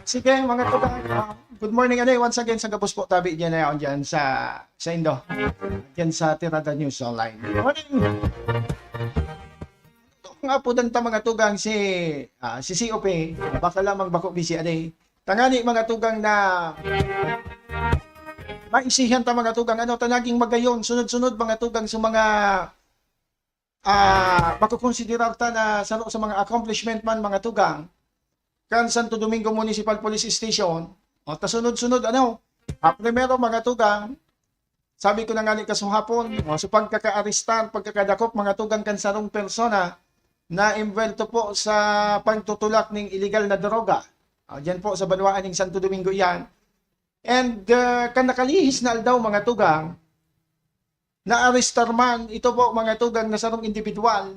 Speaker 5: Sige, mga tugang. Good morning, once again sa Gabos po tabi dyan na dyan sa Indo. Dyan sa Tirada News Online. Good morning. Ito nga po danta mga tugang si COP. Baka lamang bako busy aday. Tangani mga tugang na maisihan ta mga tugang ano tanaging magayon sunod-sunod mga tugang sa mga makukonsiderar ta na sa mga accomplishment man mga tugang kan Santo Domingo Municipal Police Station o ta sunod-sunod ano primero mga tugang sabi ko na nga ni kasuhapon so pagkaka-aristar pagkakadakop mga tugang kan sarong persona na imbelto po sa pagtutulak ng illegal na droga diyan po sa banwaan ng Santo Domingo yan. And kan nakalihis na aldaw mga tugang, na-arestar man, ito po mga tugang na sarong individual.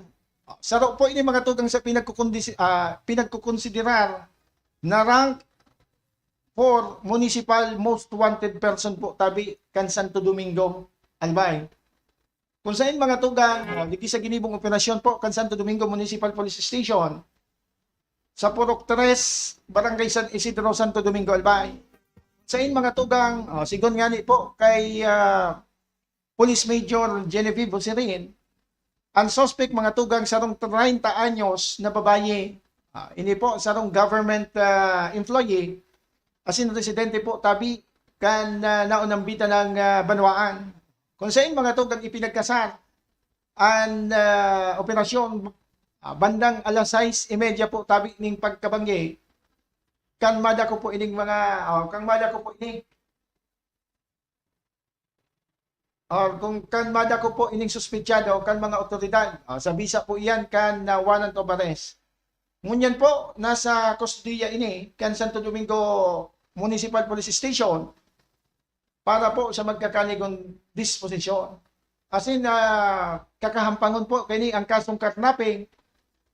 Speaker 5: Saro po ini mga tugang sa pinagkukonsiderar na rank for municipal most wanted person po tabi kan Santo Domingo, Albay. Kung saan mga tugang, dito sa ginibong operasyon po kan Santo Domingo Municipal Police Station, sa Purok 3, Barangay San Isidro, Santo Domingo, Albay. Sa mga tugang, sigon nga ni po kay Police Major Genevieve Osirin, ang suspect mga tugang sarong 30 anyos na babae, ini po sarong government employee, asin residente po tabi kan naunambita ng banwaan. Kung saan mga tugang ipinagkasar ang operasyon bandang alas 6:30 po tabi ning pagkabanggi kan mada ko po ining mga kang mada ko po ining kung kan mada ko po ining suspechado kan mga otoridad sa bisa po iyan kan warrant of arrest. Ngunyan po nasa kustodiya ini kan Santo Domingo Municipal Police Station para po sa magkakaligong disposisyon. Asin kakahampangon po kini ang kasong kidnapping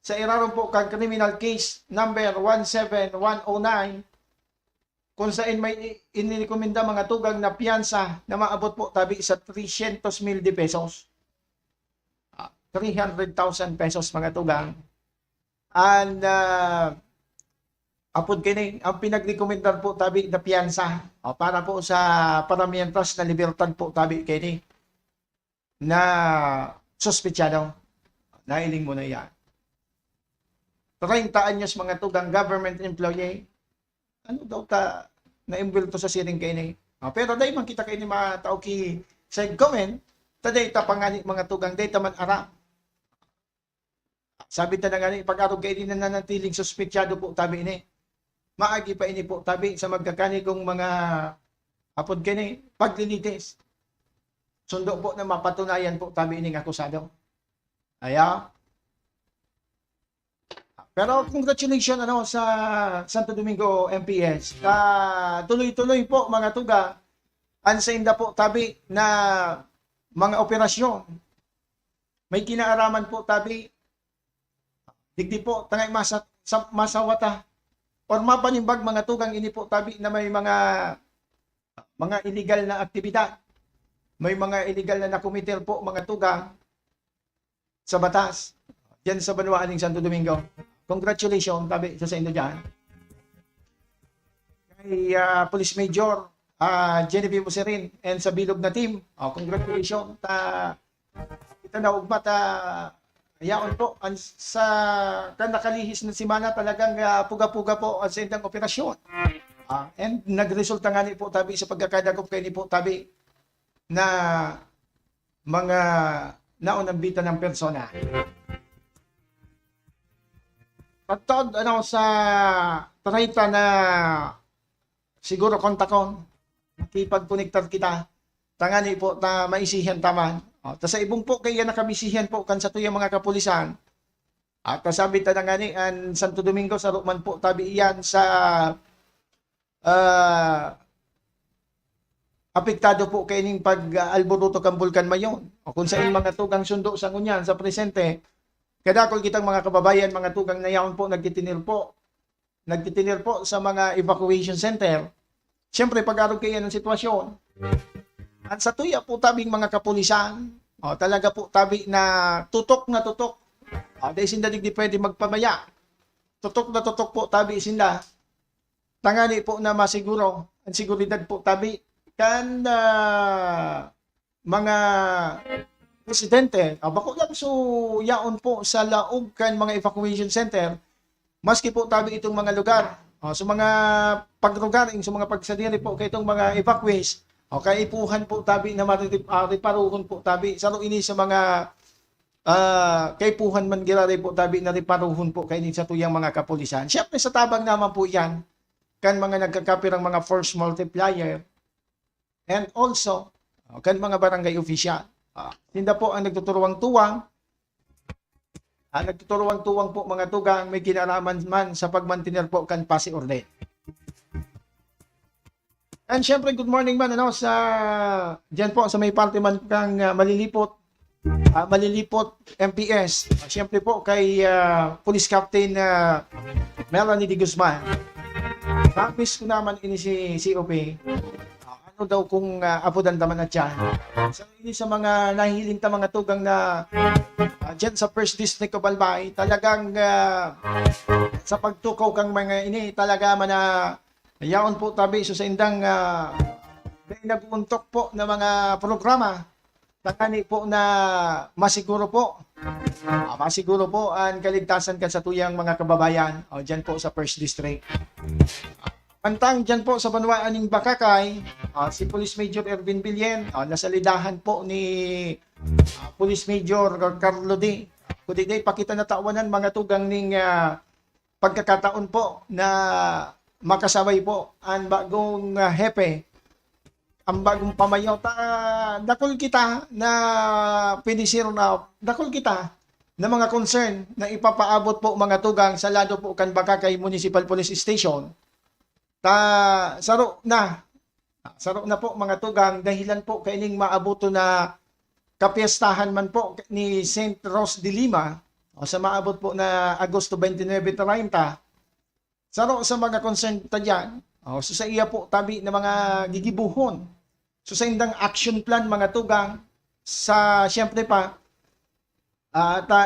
Speaker 5: sa iraron po kang criminal case number 17109 kung saan may inirekomenda mga tugang na piyansa na maabot po tabi sa 300,000 pesos. 300,000 pesos mga tugang. And apod kini ang pinagrekomendar po tabi na piyansa para po sa paramientas na libertad po tabi kini na suspechado. Nailing mo na yan. 30 anyos mga tugang government employee. Ano daw ta na-imbelto sa siring kay ni. Pero dahil man kita kay ni mga tao ki side comment, taday ta pangani mga tugang day ta man ara. Sabi ta na nga ni pag-arog kay din na nanatiling suspechado po tabi ini. Maagi pa ini po tabi sa magkakani kong mga apod kay ni paglilitis. Sundo po na mapatunayan po tabi ini ng akusado. Aya. Pero congratulations ano sa Santo Domingo MPS. Tuloy-tuloy po mga tuga. Ansainda po tabi na mga operasyon. May kinaaraman po tabi. Digdi po tangay masawata. Or mapanimbag mga tugang ini po tabi na may mga illegal na aktibidad. May mga illegal na nakomiter po mga tugang sa batas. Diyan sa banwaan ng Santo Domingo. Congratulations, tabi sa inyo dyan. Kay Police Major Genevieve Osirin and sa bilog na team. Congratulations. Kita na ugma yaon po sa nakalihis na simana talagang puga-puga po sa indang operasyon. And nagresulta nga ni po tabi sa pagkakadagop kay ni po tabi na mga naunambita ng persona. Patod ano sa 30 na siguro kontakon makipagkonektar kita tangani po ta maisihan taman ta sa ibong po kaya nakabisihan po kan sa tuyang mga kapulisan at kasabi ta nga ni an Santo Domingo sa Rukman po tabi iyan sa apektado po kay ning pag-alboroto kang bulkan mayon kung sa mga tugang sundo sa ngunyan sa presente. Kadakol kitang mga kababayan, mga tugang na yaon po, nagtitinir po sa mga evacuation center. Siyempre, pag-arog kayo ng sitwasyon, at sa tuya po tabing mga kapulisan, talaga po tabi na tutok. Dahil sinda di pwede magpamaya. Tutok po tabi sinda. Tangani po na masiguro, ang seguridad po tabi, kan mga presidente, bako lang so yaon po sa laog kan mga evacuation center, maski po tabi itong mga lugar, sa mga pagrugaring, sa mga pagsadiri po kay itong mga evacuees, O kaipuhan po tabi na riparuhon po tabi. Saro ini sa mga kaipuhan man girari po tabi na riparuhon po kaini sa tuyang mga kapulisan. Siyempre sa tabang naman po yan, kan mga nagkakapirang mga force multiplier, and also, kan mga barangay official. Tinda po ang nagtuturuang-tuwang, nagtuturuang-tuwang po mga tugang may kinaraman man sa pagmantiner po kan pasi orde. And syempre, good morning man sa diyan po sa may parte man kang malilipot MPS. Syempre po kay Police Captain Melanie de Guzman. Promise ko naman ini si COP. Ano daw kung apudan taman at yan. So, ini sa mga nahihiling ta mga tugang na dyan sa First District of Albay, talagang sa pagtukaw kang mga ini, talaga man na yaon po tabi so sa indang nag-untok po na mga programa. Takani po na masiguro po ang kaligtasan ka sa tuyang mga kababayan dyan po sa First District. Pantang dyan po sa Banwaan ng Bakakay, si Police Major Ervin Billen, nasa lidahan po ni Police Major Carlo D. Kundi day pakita na tawanan mga tugang ning pagkakataon po na makasabay po ang bagong hepe, ang bagong pamayaw. Dakol kita na pinisiro na, dakol kita na mga concern na ipapaabot po mga tugang sa lado po kan Bakakay Municipal Police Station. Saro na po mga tugang dahilan po kaining maabuto na kapiestahan man po ni St. Rose de Lima sa maabot po na Agosto 29-30. Saro sa mga concern ta dyan, so sa iya po tabi na mga gigibuhon. So sa indang action plan mga tugang, sa siyempre pa,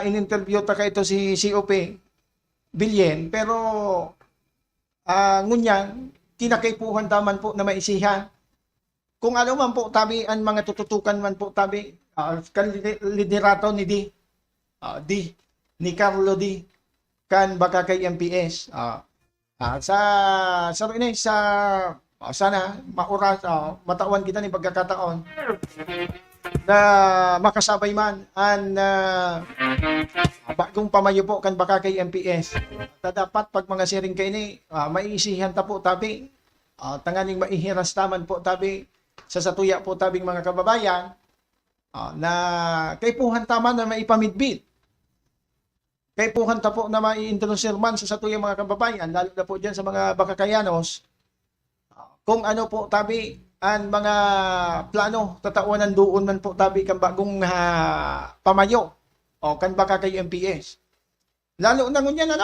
Speaker 5: in-interview ta kayo si COP Billen, pero ngunyan, kinakaipuhan taman po na maisihan. Kung ano man po tabi, ang mga tututukan man po tabi, liderato ni ni Carlo D. Kan Bakakay MPS. Sana mauras, matawan kita ni pagkakataon na makasabay man ang bagong pamayo po kan Bakakay MPS. Dapat pag mga siring kayo ni maiisihan ta po tabi, tanganing maihiras taman po tabi sa satuya po tabing mga kababayan na kaipuhan taman na maipamidbit. Kaipuhan ta po na mai-introduce man sa satuya mga kababayan, lalo na po dyan sa mga Bakakayanos, kung ano po tabi ang mga plano tatawanan doon man po tabi kan bagong pamayo o kan Bakakay MPS. Lalo na ngunyan na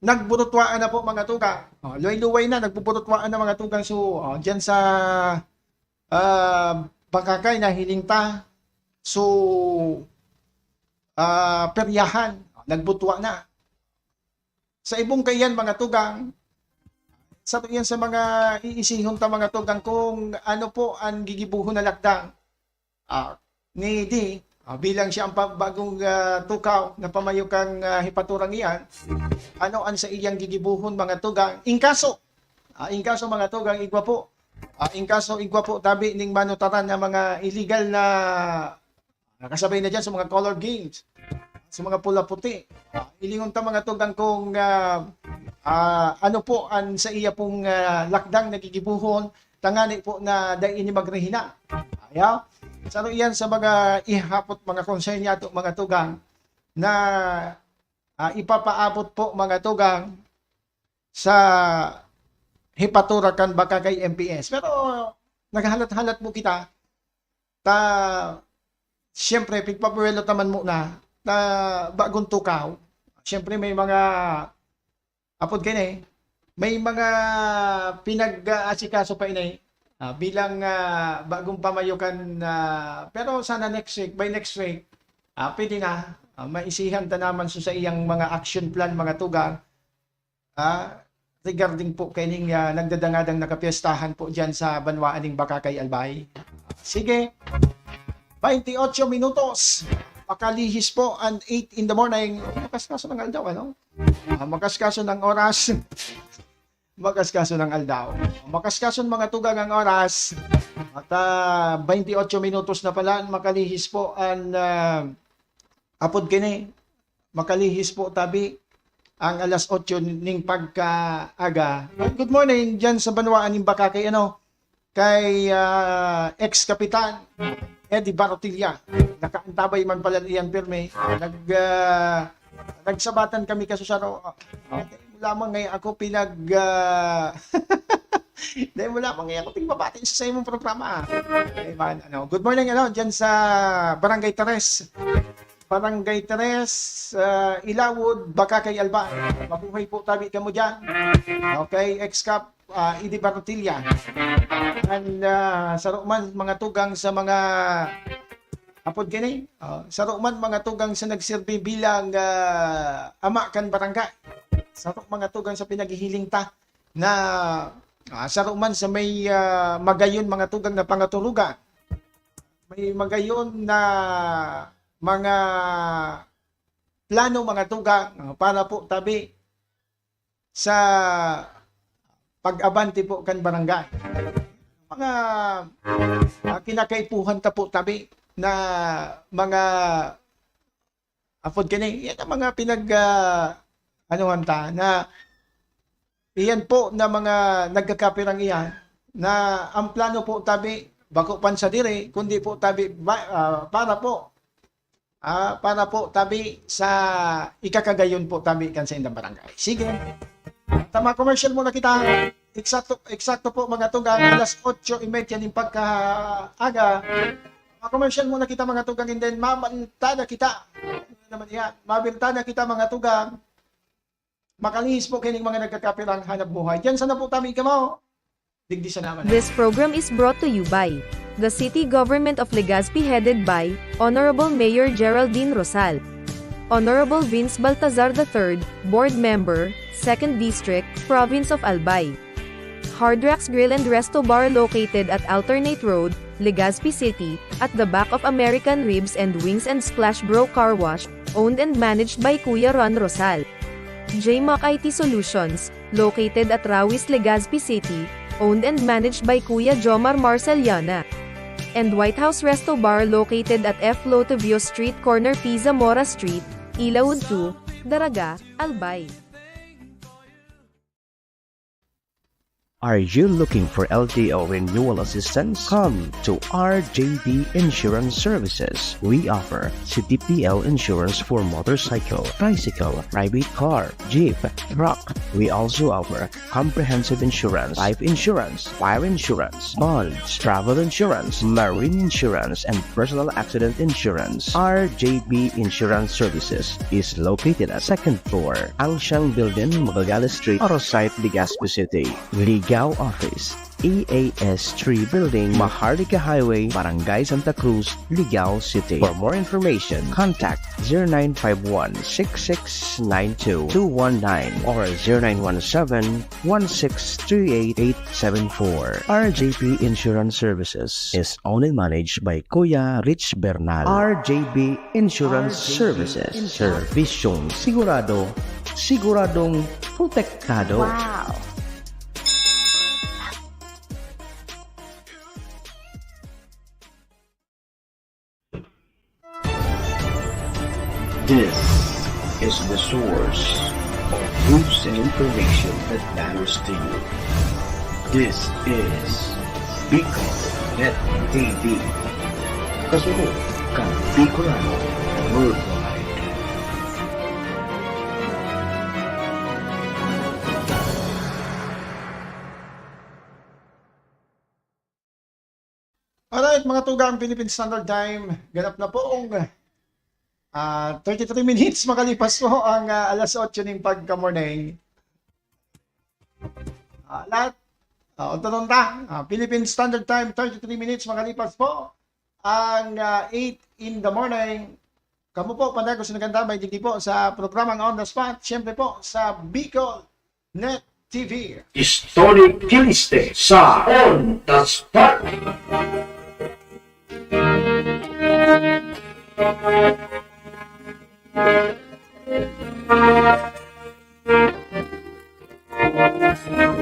Speaker 5: nagburutwaan na po mga tugang. Luway-luway na nagbuburutwaan na mga tugang diyan sa Bakakay na hiling peryahan, nagbutwa na. Sa ibong kayan mga tugang, sa tuyan sa mga iisihon ta mga tugang kung ano po ang gigibuhon na lakdang ni D bilang siya ang bagong tukaw na pamayukang hipaturang iyan, ano ang sa iyang gigibuhon mga tugang ingkaso mga tugang igwa po tabi ning manutaran na mga illegal na nakasabay na dyan sa mga color games, sa mga pula-puti. Ilingon ta mga tugang kung ano po ang sa iya pong lakdang nagigibuhon, tangani po na dahil ini magrehina. Sano iyan sa mga ihapot mga concern niya to mga tugang na ipapaabot po mga tugang sa hipaturakan Bakakay MPS. Pero naghalat-halat mo kita siyempre pigpapuwelo taman muna na bagong tukaw. Siyempre may mga may mga pinag-asikaso pa ini bilang bagong pamayukan pero sana by next week pwede na maisihan ta naman sa iyang mga action plan mga tugang regarding po kaining nagdadangadang nakapiestahan po dyan sa Banwaan ng Bakakay Albay. Sige, 28 minutos. Makalihis po ang 8 in the morning. Makaskaso ng aldaw, ano? Makaskaso ng oras. makaskaso ng Aldao. Makaskason mga tugang ang oras at 28 minutos na pala makalihis po ang apod kini makalihis po tabi ang alas 8 ning pagkaaga. Good morning dyan sa Banwaan ng Baka kay kay ex-kapitan Eddie Barotilla. Nakaantabay man pala iyan pirme. Nagsabatan kami kasusaro. Okay, lamang ngayon ako dahil mo lamang ngayon ako pinagbabatin sa imong programa. Okay, man, good morning dyan sa Barangay Teres. Barangay Teres, Ilawod, Baka kay Alba. Mabuhay po tabi ka mo dyan. Okay, ex-cap Eddie Barotilla. And saruman mga tugang sa mga apod kini, saruman mga tugang sa nagsilbi bilang ama kan barangay. Saruk mga tugang sa pinaghihiling ta na saruman sa may magayon mga tugang na pangatulugan. May magayon na mga plano mga tugang para po tabi sa pag-abante po kan barangay. Mga kinakaipuhan ta po tabi na mga apod kini, yan ang mga ta na iyan po na mga nagkakapirang iyan na ang plano po tabi bako pan sa dire kundi po tabi para po tabi sa ikakagayon po tabi kan sa indang barangay. Sige. Tama, commercial muna kita. Eksakto po mga tugang alas 8:30 ng pagkaaga. Commercial muna kita mga tugang and then mabalta na kita. Ano naman yan? Mabalta na kita mga tugang. Makalihis po kining mga nagkakapirang hanap buhay. Diyan sana po tabi ka mo. Digdi sa naman.
Speaker 2: This program is brought to you by the City Government of Legazpi headed by Honorable Mayor Geraldine Rosal, Honorable Vince Baltazar III, Board Member, 2nd District, Province of Albay. Hardrax Grill and Resto Bar located at Alternate Road, Legazpi City, at the back of American Ribs and Wings and Splash Bro Car Wash, owned and managed by Kuya Ron Rosal. JMAC IT Solutions, located at Rawis, Legazpi City, owned and managed by Kuya Jomar Marceliana. And White House Resto Bar located at F. Lotavio Street Corner Pisa Mora Street, Ilawod 2, Daraga, Albay.
Speaker 3: Are you looking for LTO renewal assistance? Come to RJB Insurance Services. We offer CTPL insurance for motorcycle, tricycle, private car, jeep, truck. We also offer comprehensive insurance, life insurance, fire insurance, bonds, travel insurance, marine insurance, and personal accident insurance. RJB Insurance Services is located at 2nd floor, Angshang Building, Magallanes Street, Orosite, Legazpi City. Ligao Office, EAS 3 Building, Maharlika Highway, Barangay Santa Cruz, Ligao City. For more information, contact 0951-6692-219 or 0917-1638874. RJB Insurance Services is owned and managed by Kuya Rich Bernal. RJB Insurance Services. Servisyong sigurado, siguradong protektado.
Speaker 2: Wow!
Speaker 6: This is the source of news and information that matters to you. This is Bicol Net TV. Kasunod kang Bicolano Worldwide.
Speaker 5: Alright mga tugang Philippine Standard Time, ganap na po ang 33 minutes makalipas po ang alas 8 ng pagka-morning. Lahat, untanong Philippine Standard Time, 33 minutes makalipas po ang 8 in the morning. Kamu po, panday ko sa naganda, may digdi po sa programang On The Spot, syempre po sa Bicol Net TV.
Speaker 4: Historic Kiliste sa On The Spot.
Speaker 5: Alright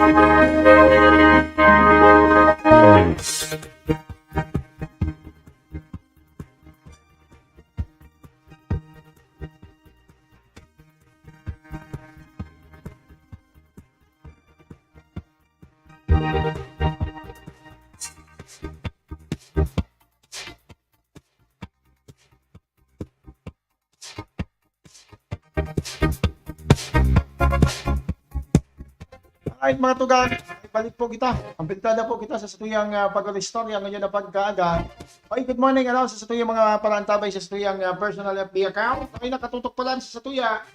Speaker 5: mga tugang, balik po kita. Ambintada po kita sa satuyang pag-istorya ngayon na pagkaaga. Okay, good morning sa satuyang mga parantabay sa satuyang personal FB account. Okay, nakatutok pala sa satuya.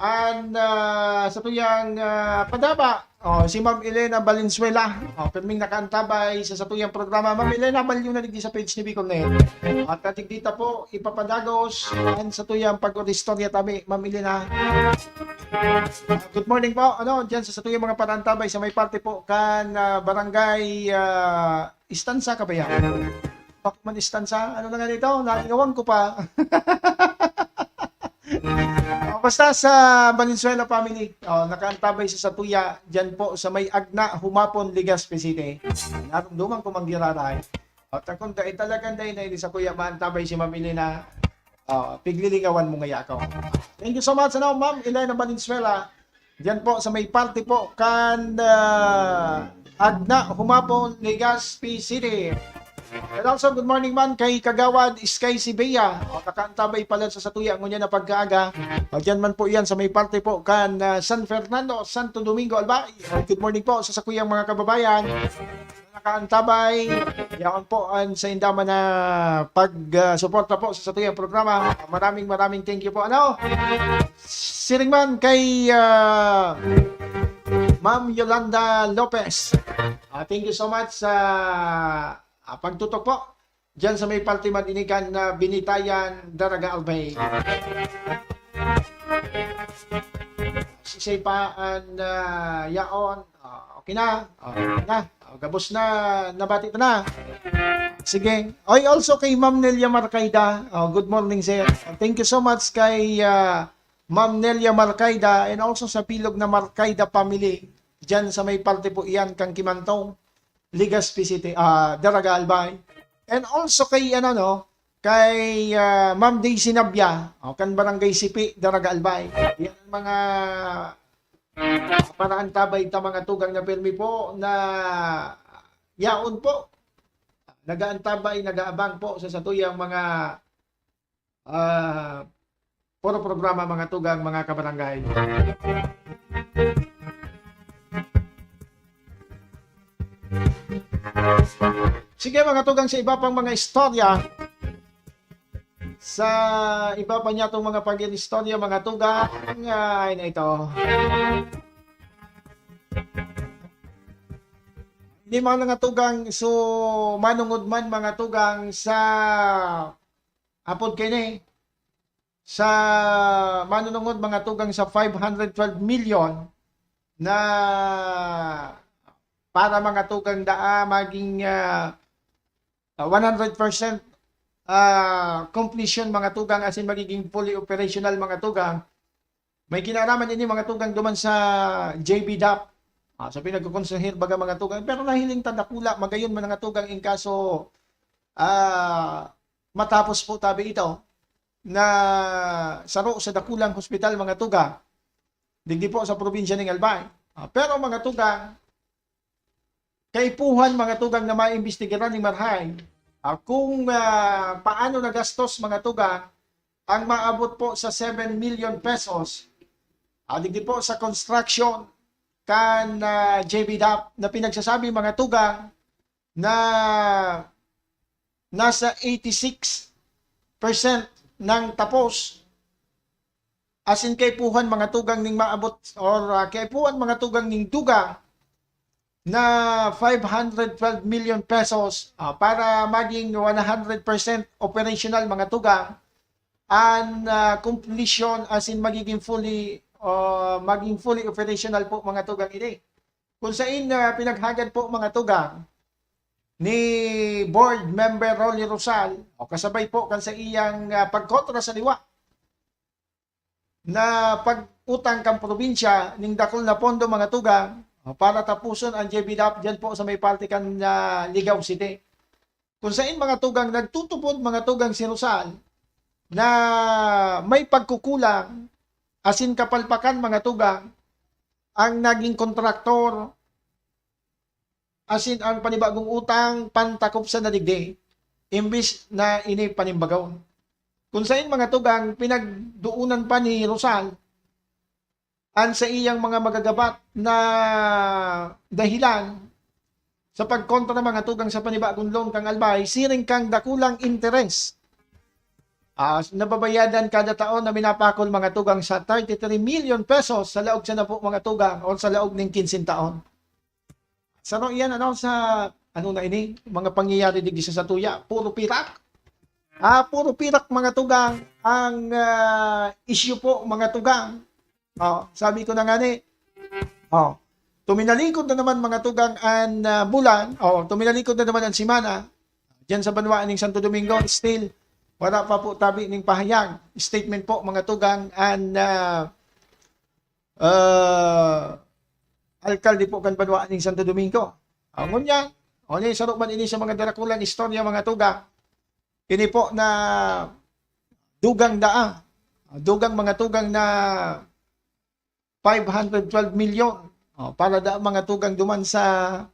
Speaker 5: And satuyang padaba, si Ma'am Elena Valenzuela. Pirming nakaantabay sa satuyang programa. Ma'am Elena, baliw na digdi sa page ni Bicolnet. At natigdita po, ipapadagos. And satuyang pag-istorya tabi, Ma'am Elena. Good morning po. Diyan sa satuyang mga parantabay sa may parte po kan barangay Istansa ka ba yan? Bakit man Istansa? Ano na nga dito? Nakingawang ko pa. Basta sa Valenzuela family, nakaantabay sa satuya dyan po sa may Agna, Humapon, Legazpi City. Narumduman ko manggiraray. At kung talagang dahil na sa kuya maantabay si Ma'am Elena, pigliligawan mo ngaya ako. Thank you so much, Ma'am Elena Valenzuela. Diyan po sa may party po kan Agna, Humapon, Legazpi City. And also, good morning man kay Kagawad Sky Sibea. Nakaantabay pala sa satuya ngunya na pagkaaga. Diyan man po yan sa may parte po kan San Fernando, Santo Domingo, Albay. Good morning po sa sakuyang mga kababayan. Nakaantabay. Yan po sa indama na pag-suporta po sa satuyang programa. Maraming thank you po. Siring man kay Ma'am Yolanda Lopez. Thank you so much sa pagtutok po dyan sa may parte madinigan na Binitayan, Daraga, Albay. Sisaypaan yaon. Okay na. Gabos na. Nabati pa na. Sige. Oy, also kay Ma'am Nelia Marcaida. Good morning sir. Thank you so much kay Ma'am Nelia Marcaida and also sa Pilog na Marcaida family. Dyan sa may parte po iyan kang Kimantong, Legazpi City, Daraga, Albay. And also kay kay Ma'am Daisy Nabia, kan Barangay Sipi, Daraga, Albay. Yan ang mga paraantabay ta mga tugang na permi po na yaon po. Nagaantabay, nagaabang po sa satuyang mga puro programa mga tugang, mga kabarangay. Sige mga tugang, sa iba pang mga istorya, sa iba pa niya itong mga pag-istorya mga tugang, ay na ito. Hindi mga tugang, so manungod man mga tugang sa apod kini, sa manunungod mga tugang sa 512 million na para mga tugang maging 100% completion mga tugang as in magiging fully operational mga tugang. May kinaraman ini mga tugang duman sa JB-DAP. Sa pinagkukonsehir baga mga tugang. Pero nahiling tandakula magayon mga tugang in kaso matapos po tabi ito na saro sa dakulang hospital mga tugang. Digdi po sa probinsya ng Albay. Pero mga tugang, kaipuhan mga tugang na maimbestigaran ni Marhay kung paano nagastos mga tugang ang maabot po sa 7 million pesos digdi po sa construction kan JB-DAP na pinagsasabi mga tugang na nasa 86% ng tapos as in kaipuhan mga tugang ning maabot or kaipuhan mga tugang ning dugang na 512 million pesos para maging 100% operational mga tugang and completion as in magiging fully operational po mga tugang ini. Kung saan pinaghagad po mga tugang ni board member Rolly Rosal kasabay po kan sa iyang pagkontra sa liwa na pag-utang kang probinsya ning dakol na pondo mga tugang para tapuson ang JBDAP dyan po sa may partikan na Ligaw City. Kung saan mga tugang nagtutupod mga tugang si Rosal na may pagkukulang asin kapalpakan mga tugang ang naging kontraktor asin ang panibagong utang pantakop sa nadigdi imbis na ini panimbagaw. Kung saan mga tugang pinagduunan pa ni Rosal ang sa iyang mga magagabat na dahilan sa pagkontra ng mga tugang sa panibagong loan kang albay, siring kang dakulang interes. Nababayadan kada taon na minapakol mga tugang sa 33 million pesos sa laog sa na po mga tugang o sa laog ng 15 taon. Sa iyan sa na ini, mga pangyayari digdi sa tuya, puro pirak. Puro pirak mga tugang ang issue po mga tugang. Sabi ko na nga ni, tuminalikod na naman mga tugang ang bulan, tuminalikod na naman ang simana, dyan sa banwaan ng Santo Domingo, still, wala pa po tabi ng pahayag. Statement po mga tugang ang alkalde po kan banwaan ng Santo Domingo. Ngunya, sarap man ini sa mga darakulang istorya mga tugang, ini po na dugang mga tugang na 512 million para da mga tugang duman sa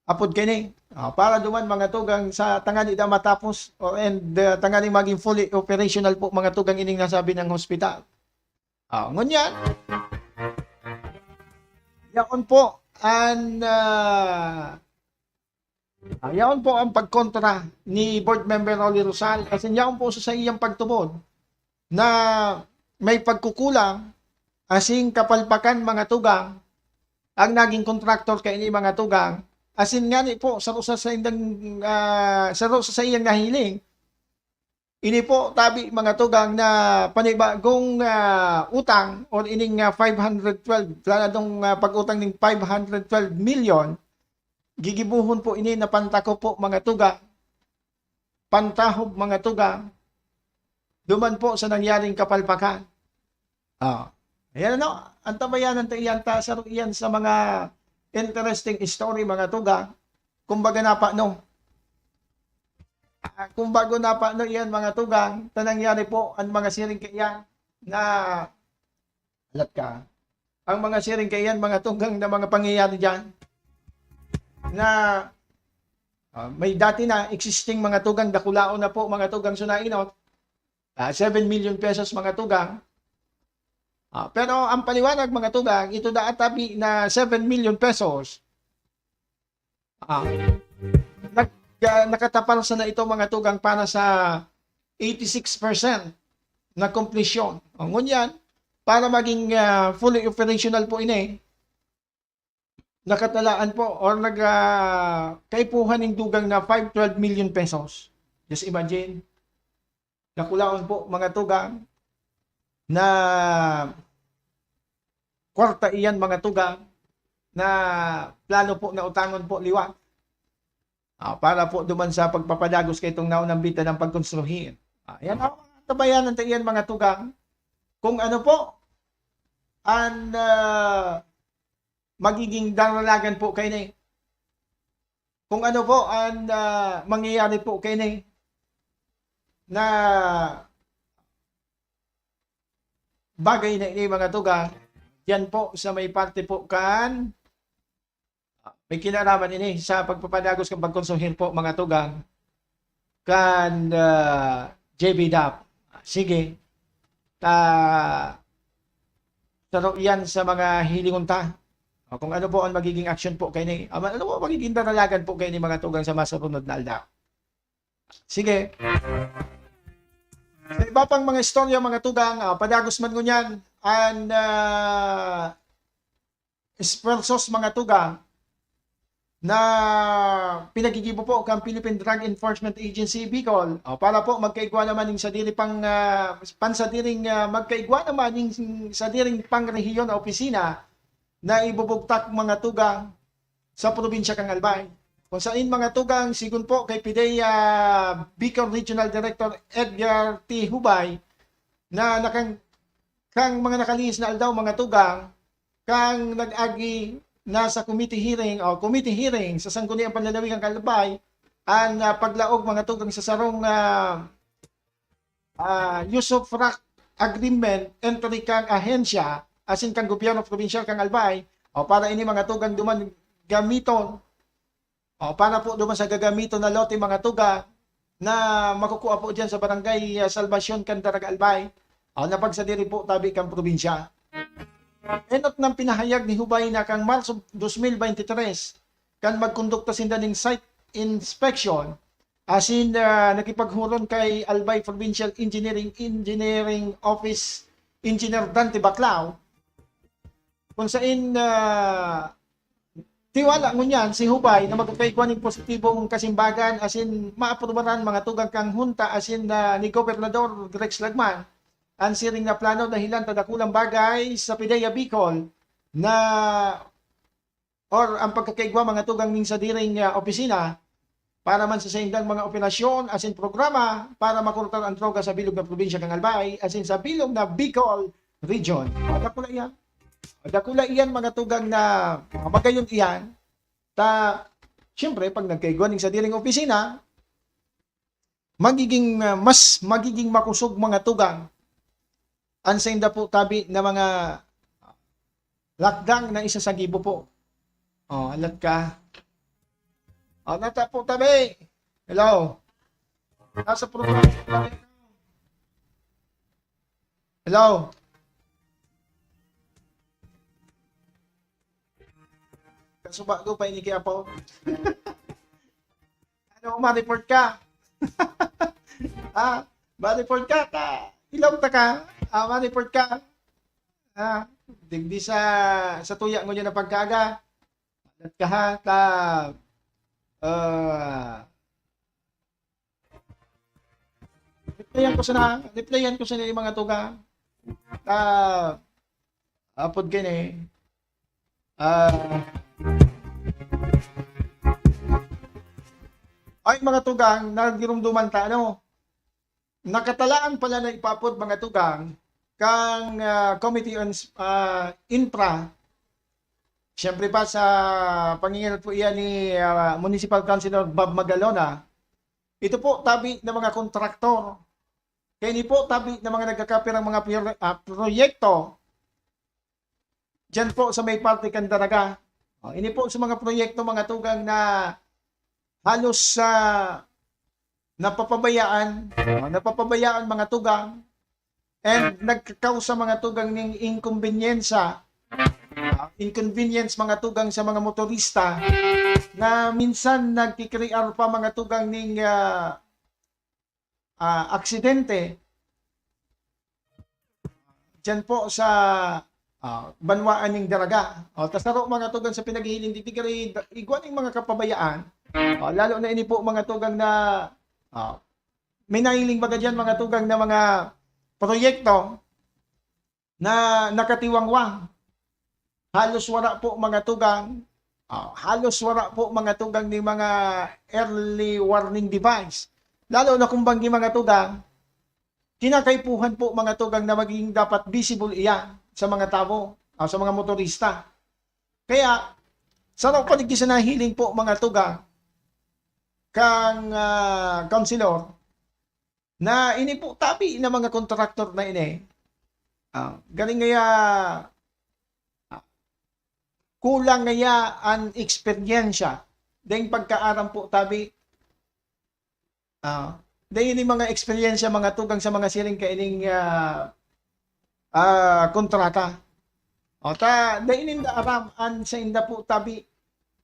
Speaker 5: apod kini para duman mga tugang sa tangani da matapos and tangani maging fully operational po mga tugang ining nasabi ng hospital. Ngunyan yaon po ang pagkontra ni board member Rolly Rosal kasi yaon po sa iyang pagtubod na may pagkukulang asing kapalpakan mga tugang ang naging kontraktor kay ini mga tugang asin nga ni po sa iyang nahiling ini po tabi mga tugang na panibagong utang or ining 512 planadong pag-utang ng 512 million gigibuhon po ini na pantako po mga tugang pantahob mga tugang duman po sa nangyaring kapalpakan. Ayan ang tabayanan ta iyan ta sa iyan sa mga interesting story mga tugang. Kumbaga napano iyan mga tugang, tanangyari po ang mga siring kaiyan na alat ka. Ang mga siring kaiyan mga tugang na mga pangyayari diyan na may dati na existing mga tugang dakulao na po mga tugang sunainot 7 million pesos mga tugang. Pero ang paliwanag mga tugang, ito da atabi na 7 million pesos. Nakatapal sa na ito mga tugang para sa 86% na completion. Ngunyan, para maging fully operational po ini, nakatalaan po or kaipuhan ng dugang na 512 million pesos. Just imagine. Nakulaon po mga tugang na kwarta iyan mga tugang na plano po na utangon po liwat para po duman sa pagpapadagos kay itong naunang bita ng pagkonstruhin. Yan ang tabayanan ta iyan mga tugang kung ano po ang magiging daralagan po kay ni. Kung ano po ang mangyayari po kay ni na bagay na ini mga tugang, yan po sa may parte po kan may kinalaman ini sa pagpapadagos ng pagkonsuhin po mga tugang kan JBDAP. Sige, taro yan sa mga hilingunta. Kung ano po ang magiging action po kay ni, ano po magiging daralagan po kay ni mga tugang sa masunod na aldaw. Sige. Sa iba pang mga istorya mga tugang, padagos man ngunyan, ang espersos mga tugang na pinagigibo po kang Philippine Drug Enforcement Agency Bicol para po magkaigwa naman ng sadiri pang pansadiring magkaigwa naman ng sadiring pangrehiyon na opisina na ibubugtak mga tugang sa probinsya kang Albay. Kung saan mga tugang, sigun po kay PIDEA Bicol Regional Director Edgar T. Hubay na kang mga nakalihis na aldaw mga tugang, kang nag-agi na sa committee hearing sa Sangguniang Panlalawigan Kalabay ang paglaog mga tugang sa sarong use of frac agreement entry kang ahensya asin kang gobyerno provincial kang Albay para ini mga tugang duman gamiton para po duman sa gagamiton na lote mga tuga na makukuha po dyan sa barangay Salvacion Candaraga Albay napagsadiri po tabi kang probinsya. Enot ng pinahayag ni Hubay na kang Marso 2023 kan magkondukta sinda ning site inspection asin nakipaghuron kay Albay Provincial Engineering Office Engineer Dante Baclao kung saan tiwala mo niyan si Hubay na magkakaigwan ng positibong kasimbagan asin maaprubaran mga tugang kang hunta asin ni Gobernador Rex Lagman ang siring na plano dahilan tadakulang bagay sa PIDEA Bicol na or ang pagkakaigwa mga tugang ning sa diring opisina para man sa saindang mga operasyon asin programa para makurtar ang droga sa bilog na probinsya kang Albay asin sa bilog na Bicol region. Dakula iyan mga tugang na magayon iyan siyempre pag nagkaigwaning sa diring opisina mas magiging makusog mga tugang ang sainda po tabi na mga lakdang na isa sa gibo po. Alat ka. Nata po tabi. Hello. Nasa programa. Hello. Kasuba ko pa ini kaya po. Ma-report ka. Ma-report ka ta. Ilaw ta ka. Ma-report ka. Digdi sa tuya ngo na pagkaga. Alat ka ha ta. Replyan ko sa mga tuga. Apod gini. Ay mga tugang nagirumduman ta nakatalaan pala na ipapod mga tugang kang Committee on Infra. Siyempre pa sa pangingirat po iyan ni Municipal Councilor Bob Magalona, ito po tabi ng mga kontraktor. Kaya ini po tabi ng mga nagkakapirang mga proyekto dyan po sa may parte Candaraga. Ini po sa mga proyekto mga tugang na halos napapabayaan mga tugang and nagkakausa mga tugang ng inconvenience mga tugang sa mga motorista na minsan nagkikrear pa mga tugang ng aksidente dyan po sa banwaan ng daraga. Tasaro mga tugang sa pinaghihiling ditigari igwan ng mga kapabayaan. Lalo na ini po mga tugang na may nahiling baga dyan mga tugang na mga proyekto na nakatiwangwang. Halos wala po mga tugang ng mga early warning device. Lalo na kung banggi mga tugang, kinakaipuhan po mga tugang na magiging dapat visible iyan sa mga tao, sa mga motorista. Kaya, sa paligid sa nahiling po mga tugang, kang councilor, na ini po tabi na mga kontraktor na ini, galing ngaya, kulang ngaya ang eksperyensya, dahil pagkaaram po tabi, dahil ini mga eksperyensya mga tugang sa mga siring kaining kontrata. Dahil inda aram an sa inda po tabi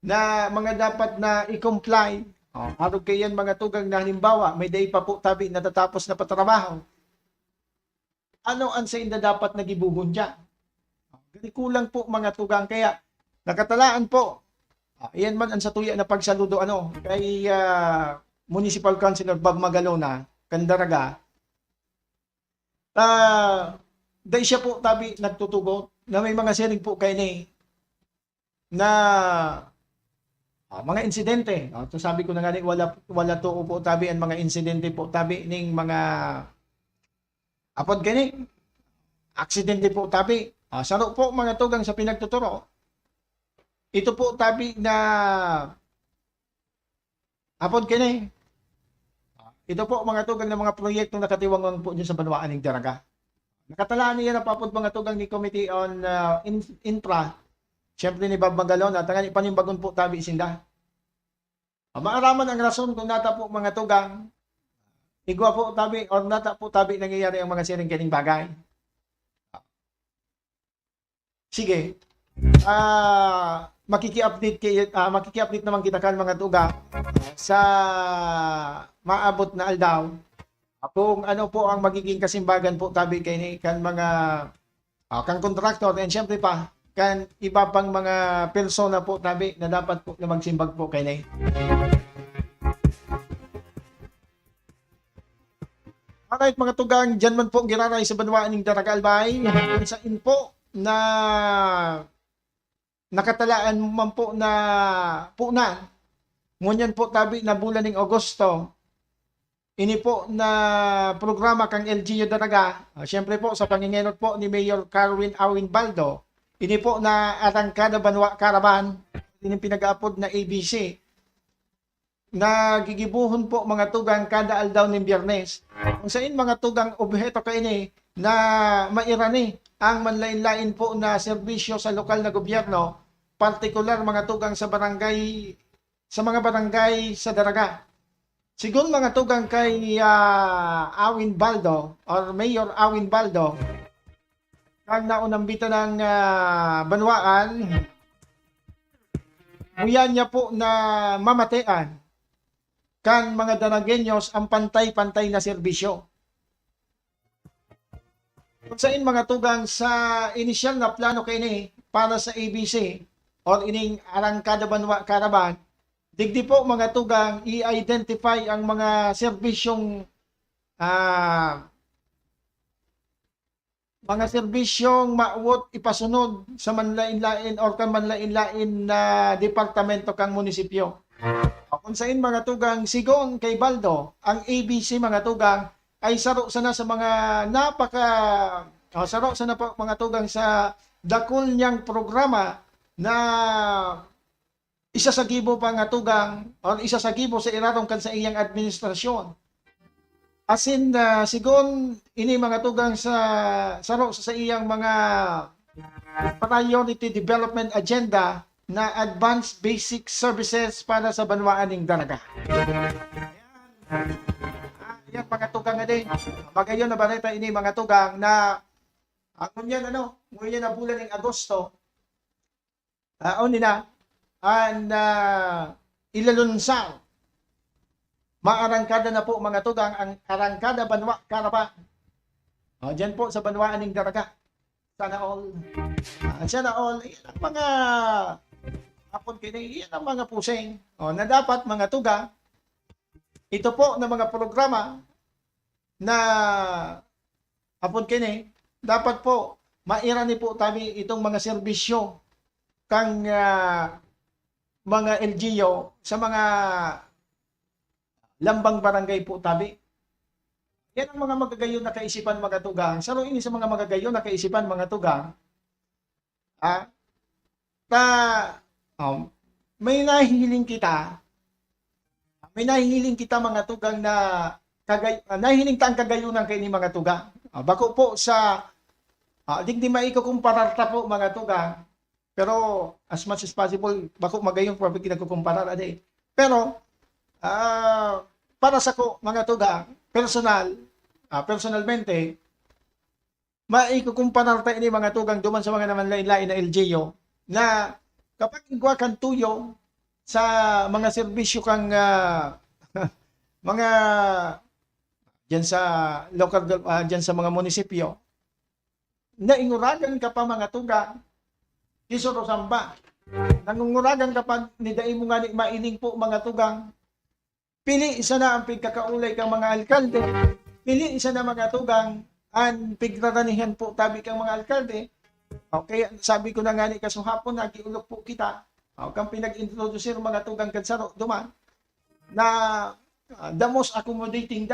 Speaker 5: na mga dapat na i-comply. Harog kayan mga tugang na halimbawa, may day pa po tabi natatapos na patrabaho. Ano ang sa inda dapat nagibubun dyan? Gani kulang po mga tugang kaya nakatalaan po. Iyan man ang sa tuya na pagsaludo kay Municipal Councilor Bob Magalona, Candaraga. Dahil siya po tabi nagtutugot na may mga siring po kayo na mga insidente. So sabi ko na nga wala to po tabi ang mga insidente po tabi ning mga apod gani aksidente po tabi. Saro po mga tugang sa pinagtuturo. ito po tabi na apod kini. Ito po mga tugang ng mga proyektong nakatiwangon po dyan sa Banwaan ng Daraga. Nakatalaan niya na papod mga tugang ni Committee on Infra. Siyempre ni Bob Magalon at ang panimbagon po tabi sinda. Maaraman ang rason kung nata po mga tugang igwa po tabi o nata po tabi nangyayari ang mga siring kining bagay. Sige. Makiki-update naman kita kan mga tuga sa maabot na aldaw. Kung ano po ang magiging kasimbagan po tabi kay kan mga kan contractor and syempre pa kan iba pang mga persona po tabi na dapat po na magsimbag po kay nay. Alright mga tugang, dyan man po giraray sa Banwaan ng Daraga Albay. Sa info na nakatalaan man po na puna. Ngunyan po tabi na bulan ng Agosto. Ini po na programa kang LGU Daraga. Siyempre po sa pangingenot po ni Mayor Carwin Awin Baldo. Ini po na Arangkada Banwa Caravan. Ini pinag-aapod na ABC. Nagigibuhon po mga tugang kada aldaw ng Biyernes. Kung saan mga tugang objeto kaini na mairani ang manlain-lain po na serbisyo sa lokal na gobyerno, partikular mga tugang sa barangay, sa mga barangay sa Daraga. Sigun mga tugang kay Awin Baldo or Mayor Awin Baldo, ang naunambita ng Banwaan, buyan niya po na mamatean kan mga Daragenyos ang pantay-pantay na serbisyo. Kung saan mga tugang sa inisyal na plano kaini para sa ABC or ining Arangkada Banwa Caravan, digdi po mga tugang i-identify ang mga serbisyong mauwot ipasunod sa manlain-lain or kan manlain-lain na departamento kang munisipyo. Kung saan mga tugang sigon kay Baldo, ang ABC mga tugang ay saro sana sa mga saro sana po mga tugang sa dakol niyang programa na isasagibo pa nga tugang o isasagibo sa irarong kan sa iyang administrasyon. As in, sigon ini mga tugang sa saro sa iyang mga priority development agenda na advanced basic services para sa Banwaan ng Daraga. Ayan mga tugang din. Magayon na bareta ini mga tugang na ngunyan na bulan ng Agosto, ilalunsaw. Maarangkada na po mga tugang ang Arangkada Banwa Caravan. Diyan po sa Banwaan ng Daraga. Sana all. Sana all. Ang mga hapon kini, yan ang mga pusing. Na dapat mga tugang, ito po na mga programa na hapon kini, dapat po mairani po tabi itong mga serbisyo kang mga LGU sa mga lambang barangay po tabi. Yan ang mga magagayon na kaisipan mga tugang. Saro ini sa mga magagayon na kaisipan mga tugang. May nahihiling kita mga tugang na nahihiling ta ang kagayunan kay ni mga tugang. Bako po sa di maikukumpararta po mga tugang. Pero as much as possible, bako magayon probably kinagkukumparar ade. Pero para sa ko mga tugang, personalmente, maikukumparar tayo ni mga tugang duman sa mga naman lain-lain na LGU na kapag igwa kang tuyo sa mga serbisyo kang mga dyan sa local dyan sa mga munisipyo, nainguragan ka pa mga tugang, kisoro samba, nangunguragan ka pa, nidain mo nga maining po mga tugang, pili isa na ang pigkakaulay kang mga alkalde, pili isa na mga tugang, ang pigraranihan po tabi kang mga alkalde. Okay, sabi ko na nga ni kasuhapon, nagiulok po kita, kang pinag-introduce mga tugang kansaro, duman, na the most accommodating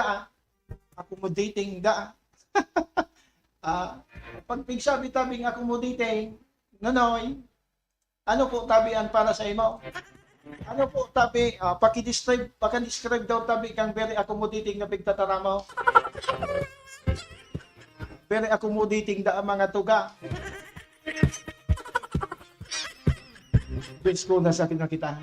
Speaker 5: pag pigsabi tabing accommodating, nanoy, Ano po tabian para sa imo? Ano po tabi, paki-describe daw tabi kang very accommodating na pigtatara mo. Very accommodating da ang mga tuga. Which school na sa akin nakita?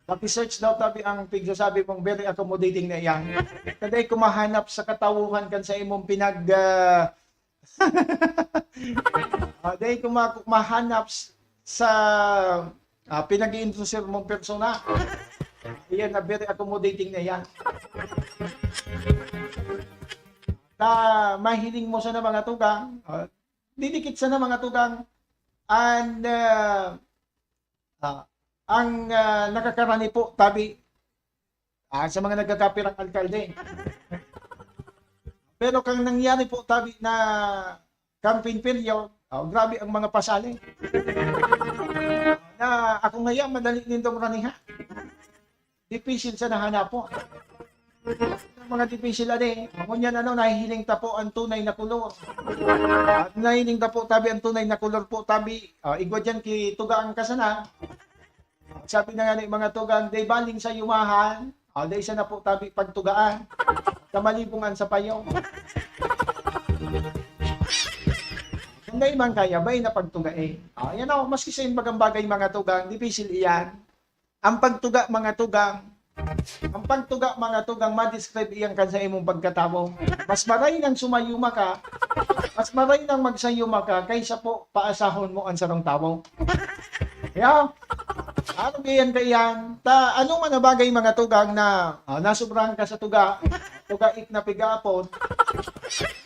Speaker 5: Paki-search daw tabi ang pigsasabi mong very accommodating na iyan. Kaday kumahanap sa katawuhan kan sa imong pinag day kumahanap sa pinag-i-introduce mong persona. Iyan na very accommodating na yan. Na mahiling mo sa na mga tugang, didikit sa na mga tugang, and ang nakakarani po tabi sa mga nagkakapirang alkalde. Pero kang nangyari po tabi na campaign period, grabe ang mga pasali. Na ako ngayon madali nindong raniha. Dipisil sa nahanap po. Mga dipisil ade, ngunyan nahihiling tapo ang tunay na kulor. At nahihiling tapo tabi ang tunay na kulor po tabi, igwa dyan ki tugaan kasana. Sabi na nga ni mga tugang, day baling sa yumahan, day isa na po tabi pagtugaan. Kamalibungan sa payong. Hindi man kaya, bay na pagtugae. Yan o, maski sa bagang bagay mga tugang, dipisil iyan. Ang pagtuga mga tugang, ma-describe iyan kan sa imong pagkatao. Mas maray nang sumayuma ka, mas maray nang magsayuma ka, kaysa po paasahon mo ang sarong tao. Yeah. Ano ganyan kayan? Anong man na bagay mga tugang na nasubrahan ka sa tugait na pigapon,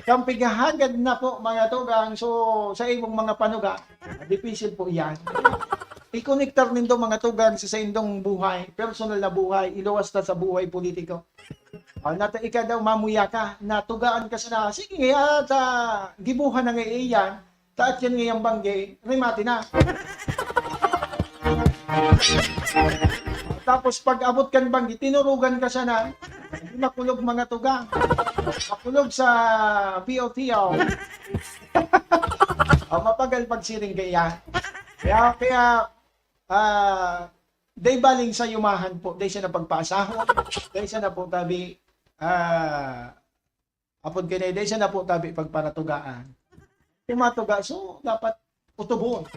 Speaker 5: kang pigahagad na po mga tugang, so sa imong mga panuga, dipisil po yan. I-connectar nindo mga tugang sa indong buhay, personal na buhay, iluwas ta sa buhay politiko. Nata ika daw mamuya ka, natugaan ka sa na, sige nga, gibuhan na nga iyan, taat yan ngayang bangge, remati na. Tapos pag abot kan banggi, tinurugan ka sana, makulog mga tugang. Makulog sa POTO. Mapagal pagsiring kaya. Kaya day baling sa yumahan po, day siya na pagpasahon, day siya na po tabi, apod kaya day siya na po tabi pagparatugaan. Tumatuga, so dapat utubon.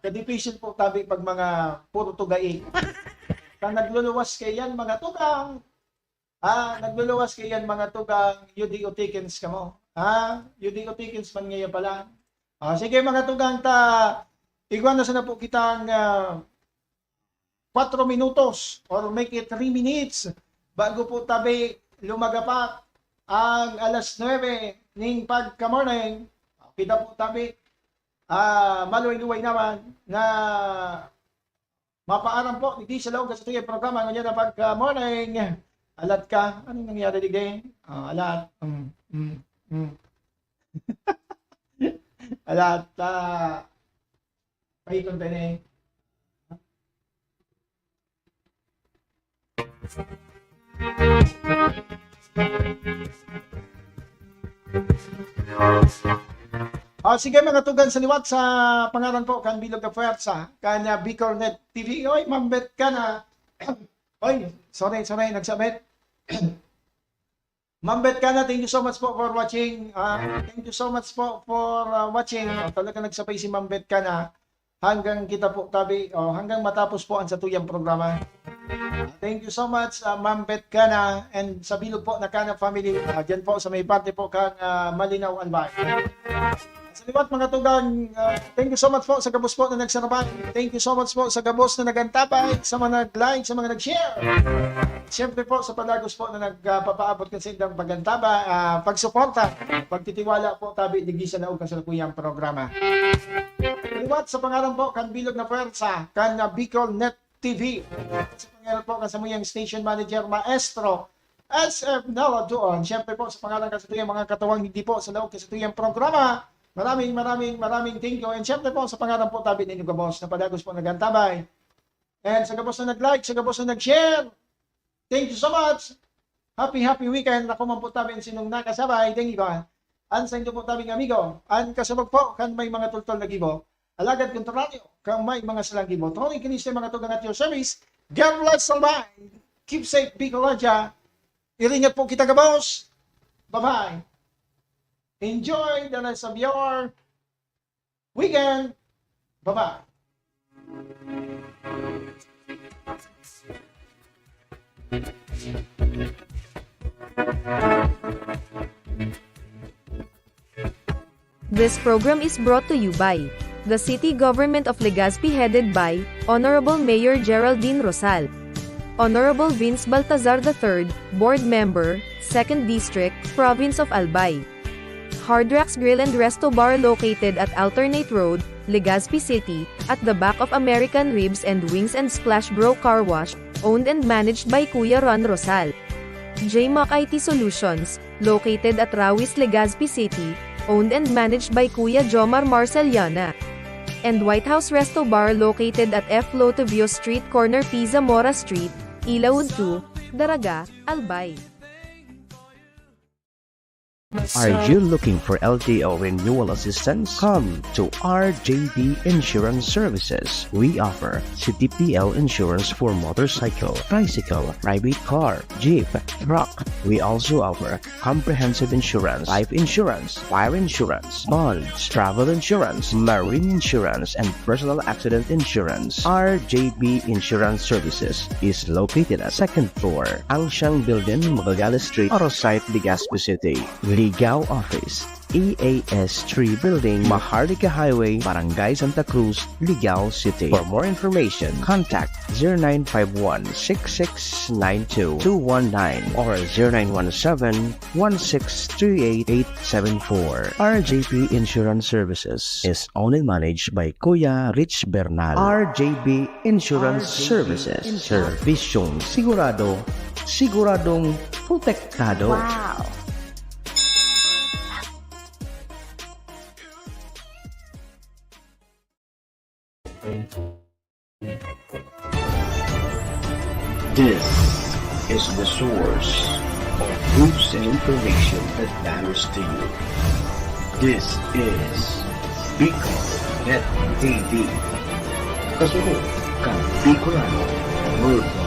Speaker 5: Kadipisil po tabi pag mga puro tugai. Kang nagluluwas kayan mga tugang, nagluluwas kayan mga tugang, UDO Tikins ka mo. UDO Tikins man ngayon pala. Sige mga tugang, igwan na sana po kitang 4 minutos or make it 3 minutes bago po tabi lumagapak ang alas 9 ning pagka-morning. Kita po tabi maluway-luway naman na mapaaram po hindi sa loob kasi ito yung programa ngayon na pagka-morning. Alat ka. Anong nangyari digay? Alat. Alat. Pahiton tayo na sige mga tugan sa liwat sa pangalan po kan Bilog na Puwersa kanya Bicornet TV. Oy, mambet ka na. Oy, sorry, nagsabit. Mambet ka na. Thank you so much po for watching. Thank you so much po for watching. Talaga nagsabay si Mambet ka na hanggang kita po tabi hanggang matapos po ang satuyang programa. Thank you so much Mambet ka na and sa Bilog po na Kana family. Diyan po sa may parte po kang Malinaw Albay. Sa liwat mga tugang, thank you so much po sa gabos po na nagsarabay. Thank you so much po sa gabos na nagantapay, sa mga nag-like, sa mga nag-share. Siyempre po sa palagos po na nagpapaabot kasi ng pagantaba, pagsuporta, pagtitiwala po tabi digi sa naog kasalukuyang programa. Liwat sa pangalan po kan Bilog na Puwersa, kan Bicornet TV. Sa pangalan po kan sa muyang station manager Maestro SF Nala doon. Siyempre po sa pangalan kasatuyang mga katawang hindi po sa naog kasalukuyang programa. Maraming thank you. And syempre po sa pangalan po tabi ninyo gabos na palagos po nagantabay. And sa gabos na nag-like, sa gabos na nag-share. Thank you so much. Happy weekend. Ako man po tabi sinong nakasabay. Thank you. An sa inyo po tabing amigo, an kasabag po, kan may mga tultol na gibo, alagad kontraryo, kan may mga salang gibo. Tony kinis mga tugang at your service, God bless somebody, keep safe, Bicolaja, iringat po kita kabos, bye-bye. Enjoy the rest of your weekend, bye-bye.
Speaker 2: This program is brought to you by the City Government of Legazpi headed by Honorable Mayor Geraldine Rosal, Honorable Vince Baltazar III, Board Member, 2nd District, Province of Albay. Hard Rocks Grill and Resto Bar located at Alternate Road, Legazpi City, at the back of American Ribs and Wings and Splash Bro Car Wash, owned and managed by Kuya Ron Rosal. JMAC IT Solutions, located at Rawis, Legazpi City, owned and managed by Kuya Jomar Marceliana. And White House Resto Bar located at F. Lotovio Street Corner Pisa Mora Street, Ilaud 2, Daraga, Albay.
Speaker 3: Are you looking for LTO renewal assistance? Come to RJB Insurance Services. We offer CTPL insurance for motorcycle, tricycle, private car, jeep, truck. We also offer comprehensive insurance, life insurance, fire insurance, bonds, travel insurance, marine insurance, and personal accident insurance. RJB Insurance Services is located at 2nd floor, Angshang Building, Magallanes Street, Orosite, Legazpi City. Ligao Office, EAS 3 Building, Maharlika Highway, Barangay Santa Cruz, Ligao City. For more information, contact 0951-6692-219 or 0917-1638874. RJP Insurance Services is owned and managed by Kuya Rich Bernal. RJB Insurance Services. Servisyong sigurado, siguradong protektado.
Speaker 2: Wow!
Speaker 4: This is the source of news and information that matters to you. This is Bicol Net TV. Kasunod kang Bicolano Worldwide.